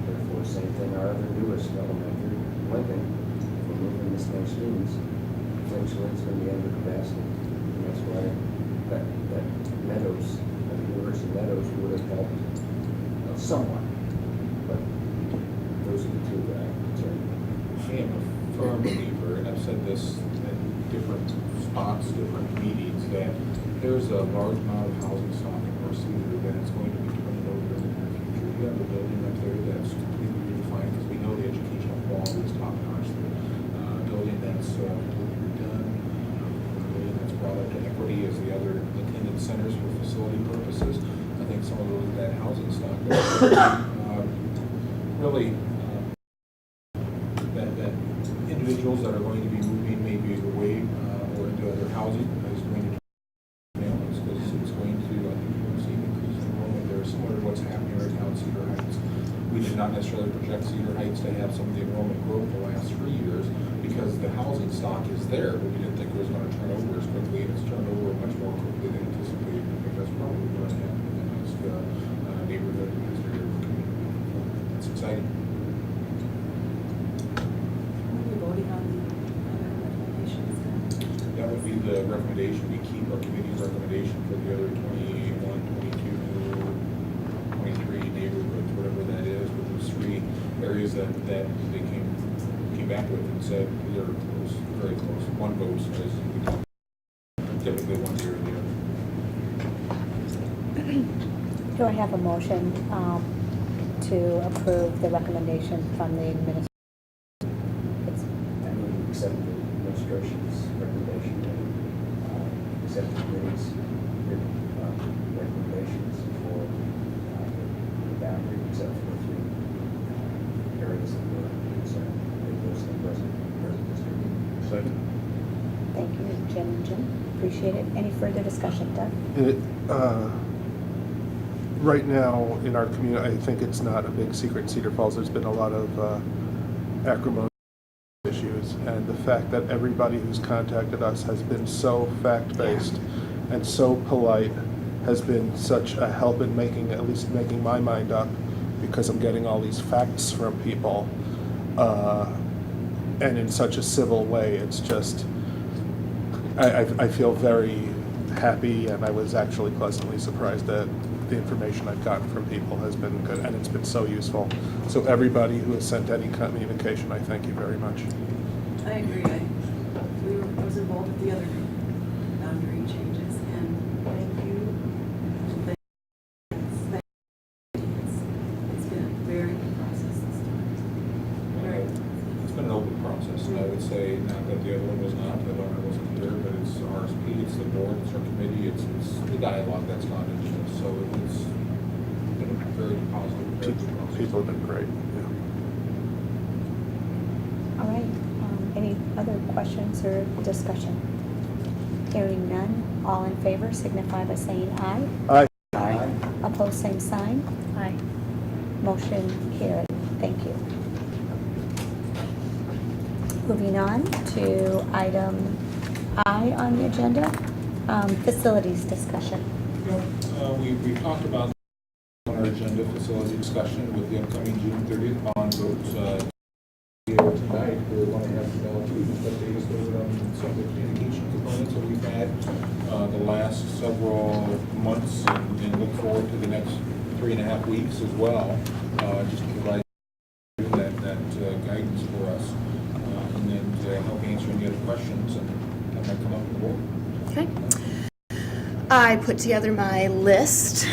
therefore, same thing, our other newest elementary, Lincoln, if we're moving this many students, potentially it's going to be under capacity. And that's why that Meadows, University Meadows would have helped somewhat. But those are the two that I'm concerned about. I am a firm believer, and I've said this at different spots, different meetings, that there's a large amount of housing stock in North Cedar that is going to be turning over in the near future. You have a building up there that's completely redefined, because we know the educational quality is top notch. Building that's completely redone, building that's brought up to equity as the other attendance centers for facility purposes. I think some of that housing stock really that individuals that are going to be moving maybe away or into other housing is going to families, because it's going to, I think you're going to see an increase in enrollment there, similar to what's happening right now in Cedar Heights. We did not necessarily project Cedar Heights to have some of the enrollment growth the last 3 years because the housing stock is there, but we didn't think it was going to turn over as quickly, and it's turned over much more quickly than anticipated. I think that's probably going to happen in the next neighborhood in this area of the community. It's exciting. Are we voting on the other recommendations then? That would be the recommendation. We keep our committee's recommendation for the other 21, 22, 23 neighborhoods, whatever that is, with those 3 areas that they came back with and said they're close, very close. One vote is typically one here or the other. Do I have a motion to approve the recommendation from the administration? I move to accept the administration's recommendation and accept the committee's recommendations for the boundary, except for 3 areas that were concerned. Present district. Second. Thank you, Jim and Jim. Appreciate it. Any further discussion, Doug? Right now, in our community, I think it's not a big secret in Cedar Falls, there's been a lot of acrimonious issues, and the fact that everybody who's contacted us has been so fact-based and so polite has been such a help in at least making my mind up, because I'm getting all these facts from people, and in such a civil way. It's just, I feel very happy, and I was actually pleasantly surprised that the information I've gotten from people has been good, and it's been so useful. So everybody who has sent any communication, I thank you very much. I agree. I was involved with the other boundary changes, and thank you. It's been a very good process this time. Very good. It's been an open process, and I would say, not that the other one was not, that one wasn't clear, but it's RSP, it's the board, it's our committee, it's the dialogue that's gone into it. So it's been a very positive, very good process. People have been great. Yeah. All right. Any other questions or discussion? Hearing none. All in favor signify by saying aye. Aye. Aye. Opposed, same sign. Aye. Motion carried. Thank you. Moving on to item I on the agenda, facilities discussion. We talked about on our agenda facility discussion with the upcoming June 30th bond votes. Tonight, we want to have too, just update us a little bit on some of the communication components that we've had the last several months, and look forward to the next 3.5 weeks as well, just to provide that guidance for us, and then to help answer any other questions and have that come up on the board. Okay. I put together my list,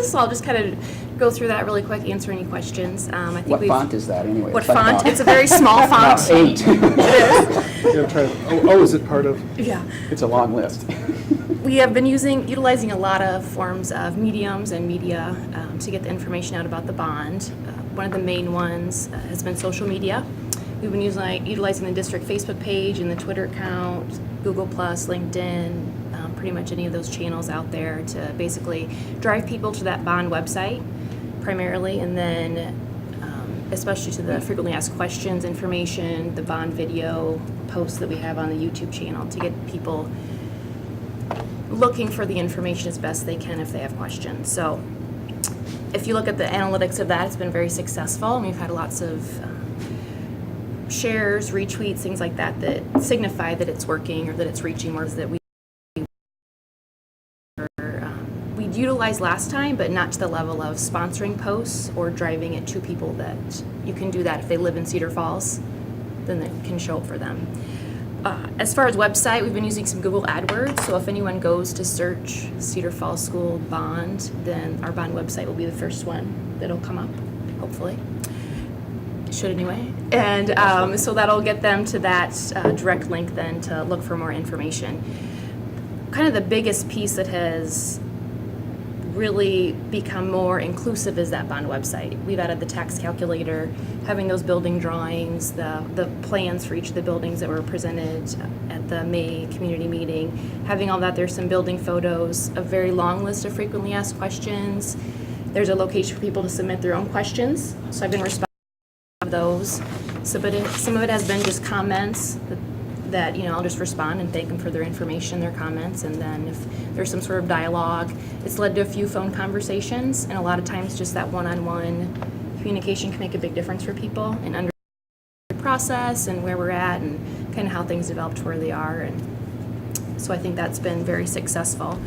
so I'll just kind of go through that really quick, answer any questions. I think What we've- font is that anyway? What It's like font? It's a very small About font. 8. Yeah, I'm trying. Oh, is it part of? Yeah. It's a long list. We have been utilizing a lot of forms of mediums and media to get the information out about the bond. One of the main ones has been social media. We've been utilizing the district Facebook page and the Twitter account, Google+, LinkedIn, pretty much any of those channels out there to basically drive people to that bond website primarily, and then especially to the frequently asked questions information, the bond video posts that we have on the YouTube channel to get people looking for the information as best they can if they have questions. So if you look at the analytics of that, it's been very successful, and we've had lots of shares, retweets, things like that that signify that it's working or that it's reaching more that we'd utilized last time, but not to the level of sponsoring posts or driving it to people that you can do that if they live in Cedar Falls, then it can show up for them. As far as website, we've been using some Google AdWords, so if anyone goes to search Cedar Falls School bond, then our bond website will be the first one that'll come up, hopefully. It should anyway. And so that'll get them to that direct link then to look for more information. Kind of the biggest piece that has really become more inclusive is that bond website. We've added the tax calculator, having those building drawings, the plans for each of the buildings that were presented at the May community meeting. Having all that, there's some building photos, a very long list of frequently asked questions. There's a location for people to submit their own questions. So I've been responding to those. Some of it has been just comments that I'll just respond and thank them for their information, their comments, and then if there's some sort of dialogue, it's led to a few phone conversations, and a lot of times just that one-on-one communication can make a big difference for people and understand the process and where we're at and kind of how things developed where they are, and so I think that's been very successful.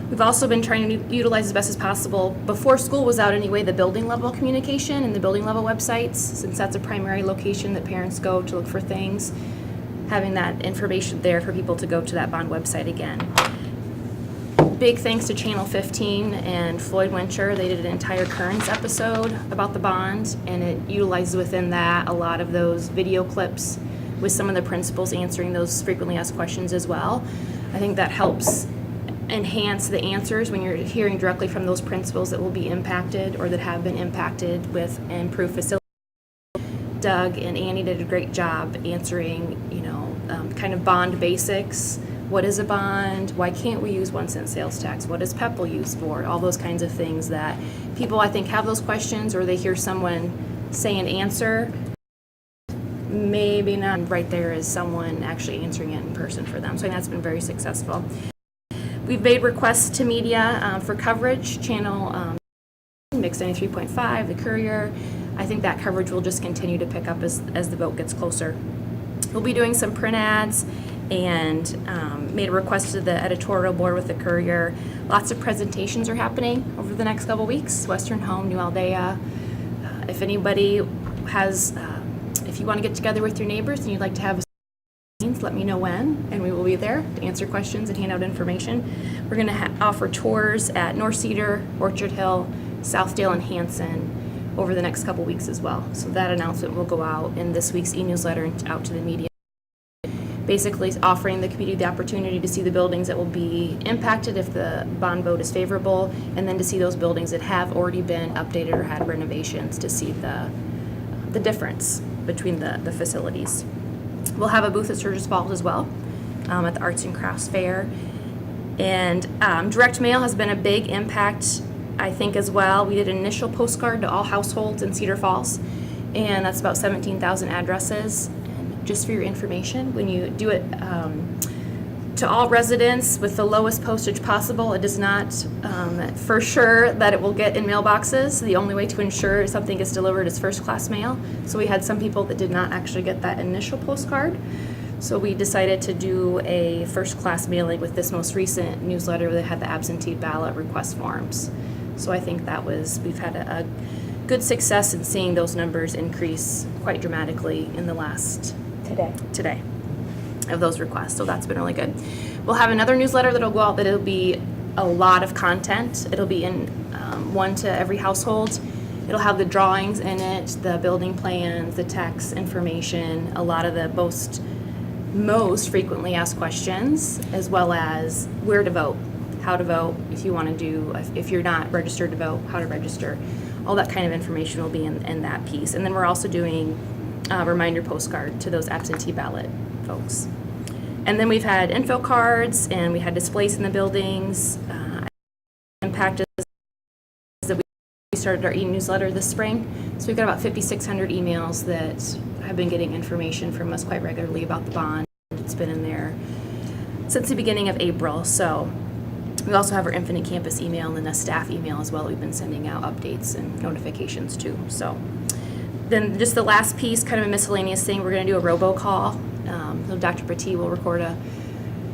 We've also been trying to utilize as best as possible, before school was out anyway, the building level communication and the building level websites, since that's a primary location that parents go to look for things. Having that information there for people to go to that bond website again. Big thanks to Channel 15 and Floyd Wincher. They did an entire Currents episode about the bond, and it utilizes within that a lot of those video clips with some of the principals answering those frequently asked questions as well. I think that helps enhance the answers when you're hearing directly from those principals that will be impacted or that have been impacted with improved facilities. Doug and Annie did a great job answering, kind of bond basics. What is a bond? Why can't we use 1 cent sales tax? What is PEPL used for? All those kinds of things that people, I think, have those questions, or they hear someone say an answer. Maybe not right there is someone actually answering it in person for them. So I think that's been very successful. We've made requests to media for coverage, channel Mix 93.5, the Courier. I think that coverage will just continue to pick up as the vote gets closer. We'll be doing some print ads and made a request to the editorial board with the Courier. Lots of presentations are happening over the next couple weeks. Western Home, New Aldea. If anybody has, if you want to get together with your neighbors and you'd like to have a let me know when, and we will be there to answer questions and hand out information. We're going to offer tours at North Cedar, Orchard Hill, Southdale, and Hanson over the next couple weeks as well. So that announcement will go out in this week's e-newsletter and out to the media. Basically offering the community the opportunity to see the buildings that will be impacted if the bond vote is favorable, and then to see those buildings that have already been updated or had renovations to see the difference between the facilities. We'll have a booth at Sturgis Falls as well at the Arts and Crafts Fair. And direct mail has been a big impact, I think, as well. We did an initial postcard to all households in Cedar Falls, and that's about 17,000 addresses. And just for your information, when you do it to all residents with the lowest postage possible, it does not for sure that it will get in mailboxes. The only way to ensure something gets delivered is first class mail. So we had some people that did not actually get that initial postcard. So we decided to do a first class mailing with this most recent newsletter that had the absentee ballot request forms. So I think we've had a good success in seeing those numbers increase quite dramatically in the last today of those requests. So that's been really good. We'll have another newsletter that'll go out that it'll be a lot of content. It'll be in one to every household. It'll have the drawings in it, the building plans, the tax information, a lot of the most frequently asked questions, as well as where to vote, how to vote, if you're not registered to vote, how to register. All that kind of information will be in that piece. And then we're also doing a reminder postcard to those absentee ballot folks. And then we've had info cards, and we had displays in the buildings. Impact is that we started our e-newsletter this spring. So we've got about 5,600 emails that have been getting information from us quite regularly about the bond. It's been in there since the beginning of April. So we also have our Infinite Campus email and then a staff email as well. We've been sending out updates and notifications too. So then just the last piece, kind of a miscellaneous thing, we're going to do a robocall. So Dr. Petit will record a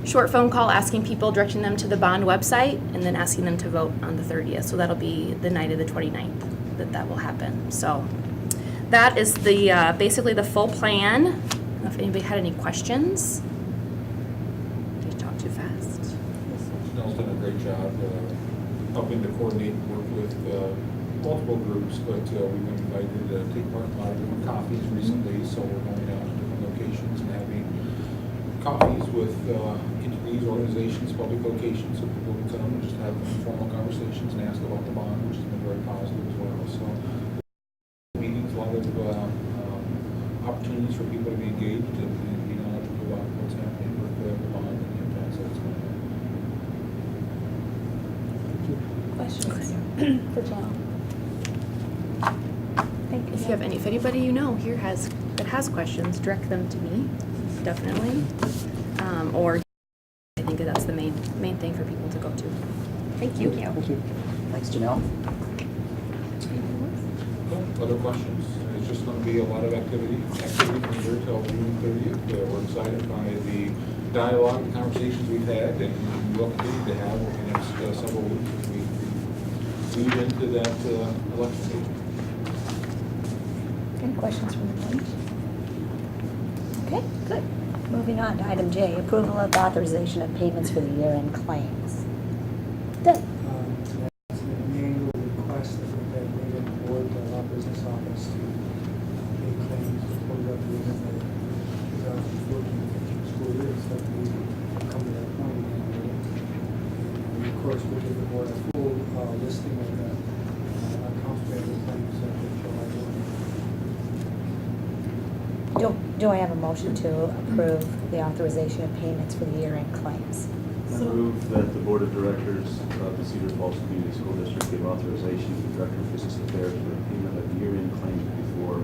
short phone call asking people, directing them to the bond website, and then asking them to vote on the 30th. So that'll be the night of the 29th that will happen. So that is basically the full plan. If anybody had any questions. too fast. Snell's done a great job helping to coordinate and work with multiple groups, but we've been invited to take part in a lot of different coffees recently, so we're going out to different locations and having coffees with entities, organizations, public locations, so people can come and just have informal conversations and ask about the bond, which has been very positive as well. So meetings, a lot of opportunities for people to be engaged and be knowledgeable about what's happening with the bond and the impacts that it's going to have. Questions for John? Thank you. If you have any, if anybody you know here that has questions, direct them to me, definitely. Or I think that's the main thing for people to go to. Thank you. Thanks, Janelle. Other questions? It's just going to be a lot of activity from here till June 30th. We're excited by the dialogue and conversations we've had, and we'll continue to have over the next several weeks as we lead into that election season. Any questions from the board? Okay, good. Moving on to item J, approval of authorization of payments for the year-end claims. Doug? That's an annual request that we've had made at the board, our business office, to pay claims before we have to end the 2014-15 school year, so we come to that point again. And of course, we'll give the board a full listing of the accounts payable claims that July 1. Do I have a motion to approve the authorization of payments for the year-end claims? I move that the Board of Directors of the Cedar Falls Community School District give authorization to the Director of Business Affairs for the payment of year-end claims before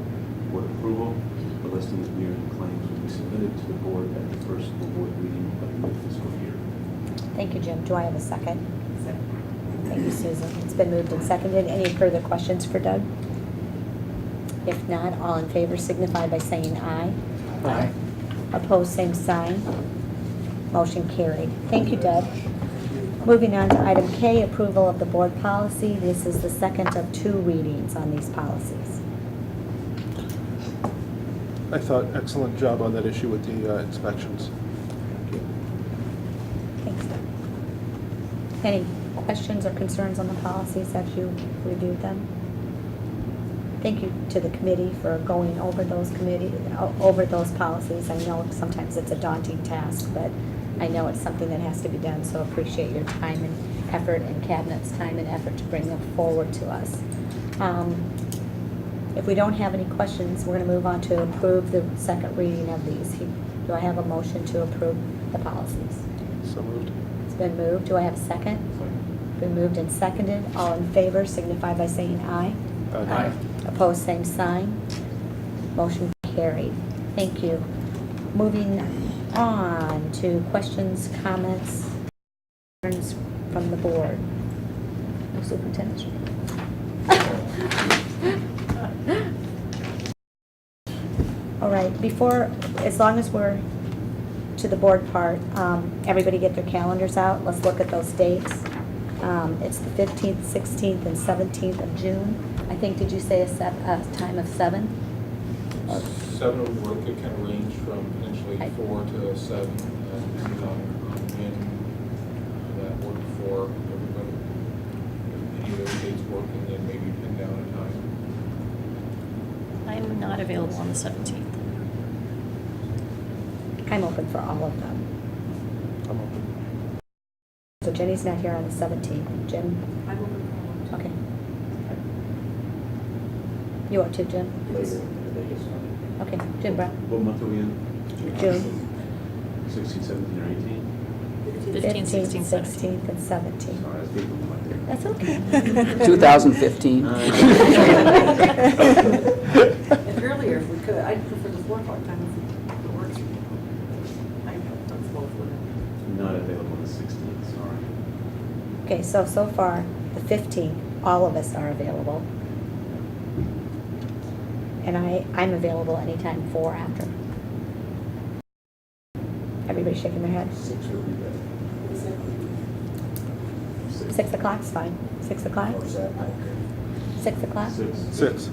board approval. The listing of year-end claims will be submitted to the board at the first school board meeting of the new fiscal year. Thank you, Jim. Do I have a second? Thank you, Susan. It's been moved and seconded. Any further questions for Doug? If not, all in favor signify by saying aye. Aye. Opposed, same sign. Motion carried. Thank you, Doug. Moving on to item K, approval of the board policy. This is the second of 2 readings on these policies. I thought excellent job on that issue with the inspections. Thanks, Doug. Any questions or concerns on the policies as you reviewed them? Thank you to the committee for going over those policies. I know sometimes it's a daunting task, but I know it's something that has to be done, so appreciate your time and effort and Cabinet's time and effort to bring them forward to us. If we don't have any questions, we're going to move on to approve the second reading of these. Do I have a motion to approve the policies? So moved. It's been moved. Do I have a second? Been moved and seconded. All in favor signify by saying aye. Aye. Opposed, same sign. Motion carried. Thank you. Moving on to questions, comments, concerns from the board. No superintendent. All right, as long as we're to the board part, everybody get their calendars out. Let's look at those dates. It's the 15th, 16th, and 17th of June. I think, did you say a time of 7? 7 would work. It can range from potentially 4 to 7, depending on when that worked for everybody. If any of those dates work, and then maybe pin down a time. I'm not available on the 17th. I'm open for all of them. I'm open. So Jenny's not here on the 17th. Jim? I'm open for all. Okay. You are too, Jim? Later in the day, yes. Okay, Jim Brown? What month are we in? June. 16, 17, or 18? 15, 16, 17. 16th, and 17th. Sorry, I was thinking of my day. That's okay. 2015. And earlier if we could. I'd prefer the 4 o'clock time if it works. I'm flexible for it. Not available on the 16th, sorry. Okay, so far, the 15th, all of us are available. And I'm available anytime 4 after. Everybody shaking their head? 6 will be better. 6 o'clock's fine. 6 o'clock? 6 o'clock? 6. 6.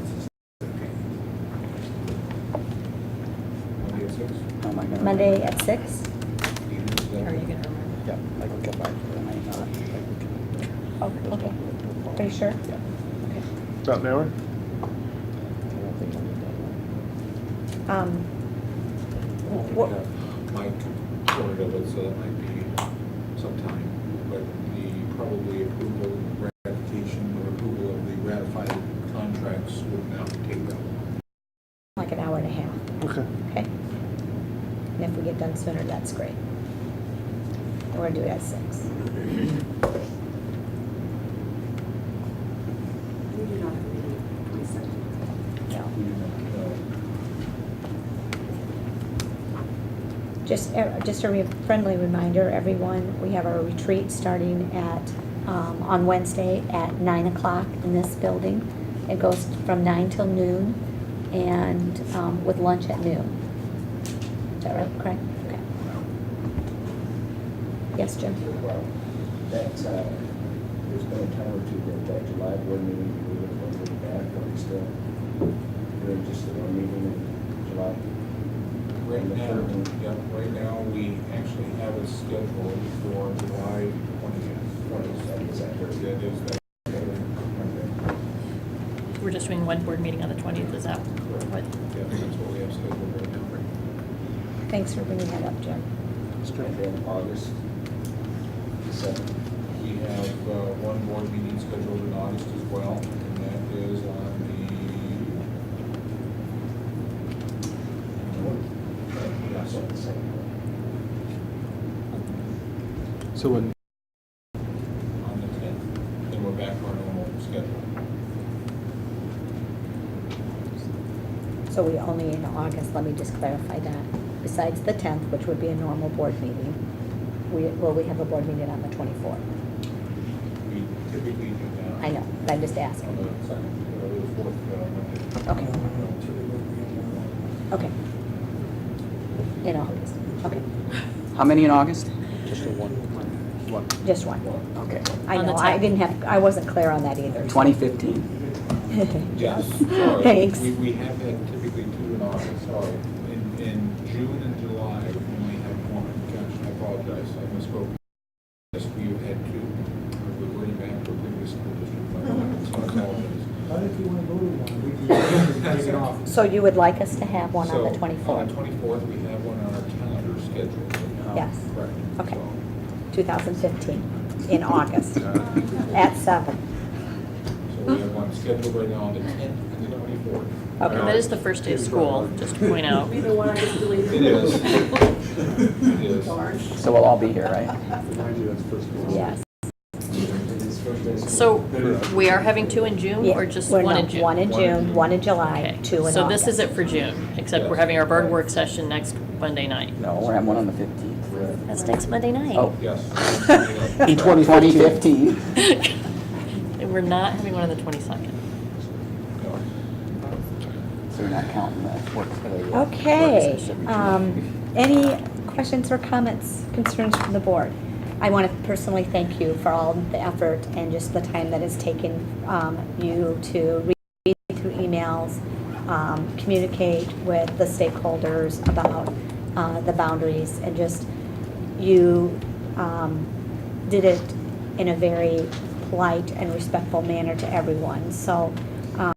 Monday at 6. Oh, my God. Monday at 6? How are you going to remember? Oh, okay. Are you sure? Yeah. Okay. About an hour? I don't think I need that long. What- Mike ordered of it, so that might be some time. But probably approval, ratification, or approval of the ratified contracts would not take that long. Like an hour and a half, Okay. okay? And if we get done sooner, that's great. We're gonna do it at 6. We do not have a meeting on the 22nd. No. Just a friendly reminder, everyone, we have our retreat starting on Wednesday at 9 o'clock in this building. It goes from 9 till noon, and with lunch at noon. Is that right, correct? Okay. Yes, Jim? There's been a time or two that July board meeting, we would have been back, but we still doing just the one meeting in July. Right And the now, 13th. right now, we actually have it scheduled for July 20th. Is that correct? That is, that. We're just doing one board meeting on the 20th, is that what? Yeah, that's what we have scheduled right now. Thanks for bringing that up, Jim. And then August the 7th. We have one board meeting scheduled in August as well, and that is on the. That's what the second one. So when, On the 10th, then we're back to our normal schedule. So we only in August, let me just clarify that. Besides the 10th, which would be a normal board meeting, we have a board meeting on the 24th? We typically do that. I know, but I'm just On asking. the second, the fourth Monday. Okay, okay. In August, okay. How many in August? Just a one. Just one. Okay. I On the know, I 10th. I wasn't clear on that either. 2015. Yes, sorry. Thanks. We have had typically 2 in August, sorry. In June and July, we only had 1. Gosh, I apologize, I misspoke. Yes, we've had 2. We're going back to a previous school district, so I apologize. Not if you want to go to one, we can take it off. So you would like us to have one on the So, on 24th? the 24th, we have one on our calendar scheduled. Yes. Correct. Okay. So, 2015, in August, at 7. So we have one scheduled right now on the 10th and the 24th. And that is the first day of school, just to point out. Be the one I just deleted. It is. It is. Darn. So we'll all be here, right? Remind you, that's first one. Yes. It is first day of school. So we are having 2 in June Yeah, or just we're one in not- June? 1 in June, 1 in July, Okay, 2 in August. so this is it for June, except we're having our bird work session next Monday night. No, we're having one on the 15th. That's next Monday night. Oh. Yes. 2015. And we're not having one on the 22nd. So you're not counting that work. Okay, any questions or comments, concerns from the board? I want to personally thank you for all the effort and just the time that it's taken you to read through emails, communicate with the stakeholders about the boundaries, and just you did it in a very polite and respectful manner to everyone. So thank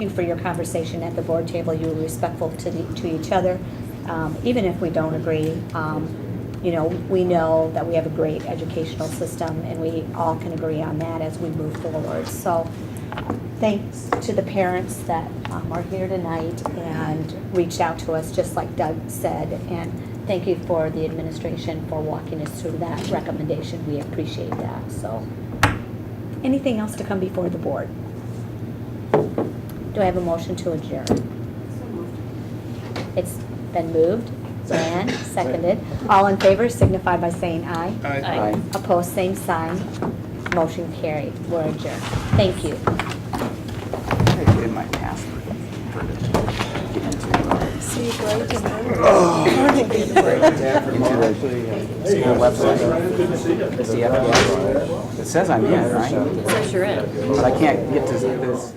you for your conversation at the board table. You were respectful to each other. Even if we don't agree, you know, we know that we have a great educational system, and we all can agree on that as we move forward. So thanks to the parents that are here tonight and reached out to us, just like Doug said. And thank you for the administration for walking us through that recommendation. We appreciate that. So anything else to come before the board? Do I have a motion to adjourn? So moved. It's been moved and seconded. All in favor signify by saying aye. Aye. Opposed, same sign. Motion carried. We're adjourned. Thank you. I put in my password for it to get into. See, great to know. School website. It's the FDS. It says I'm in, right? Says you're in. But I can't get to this.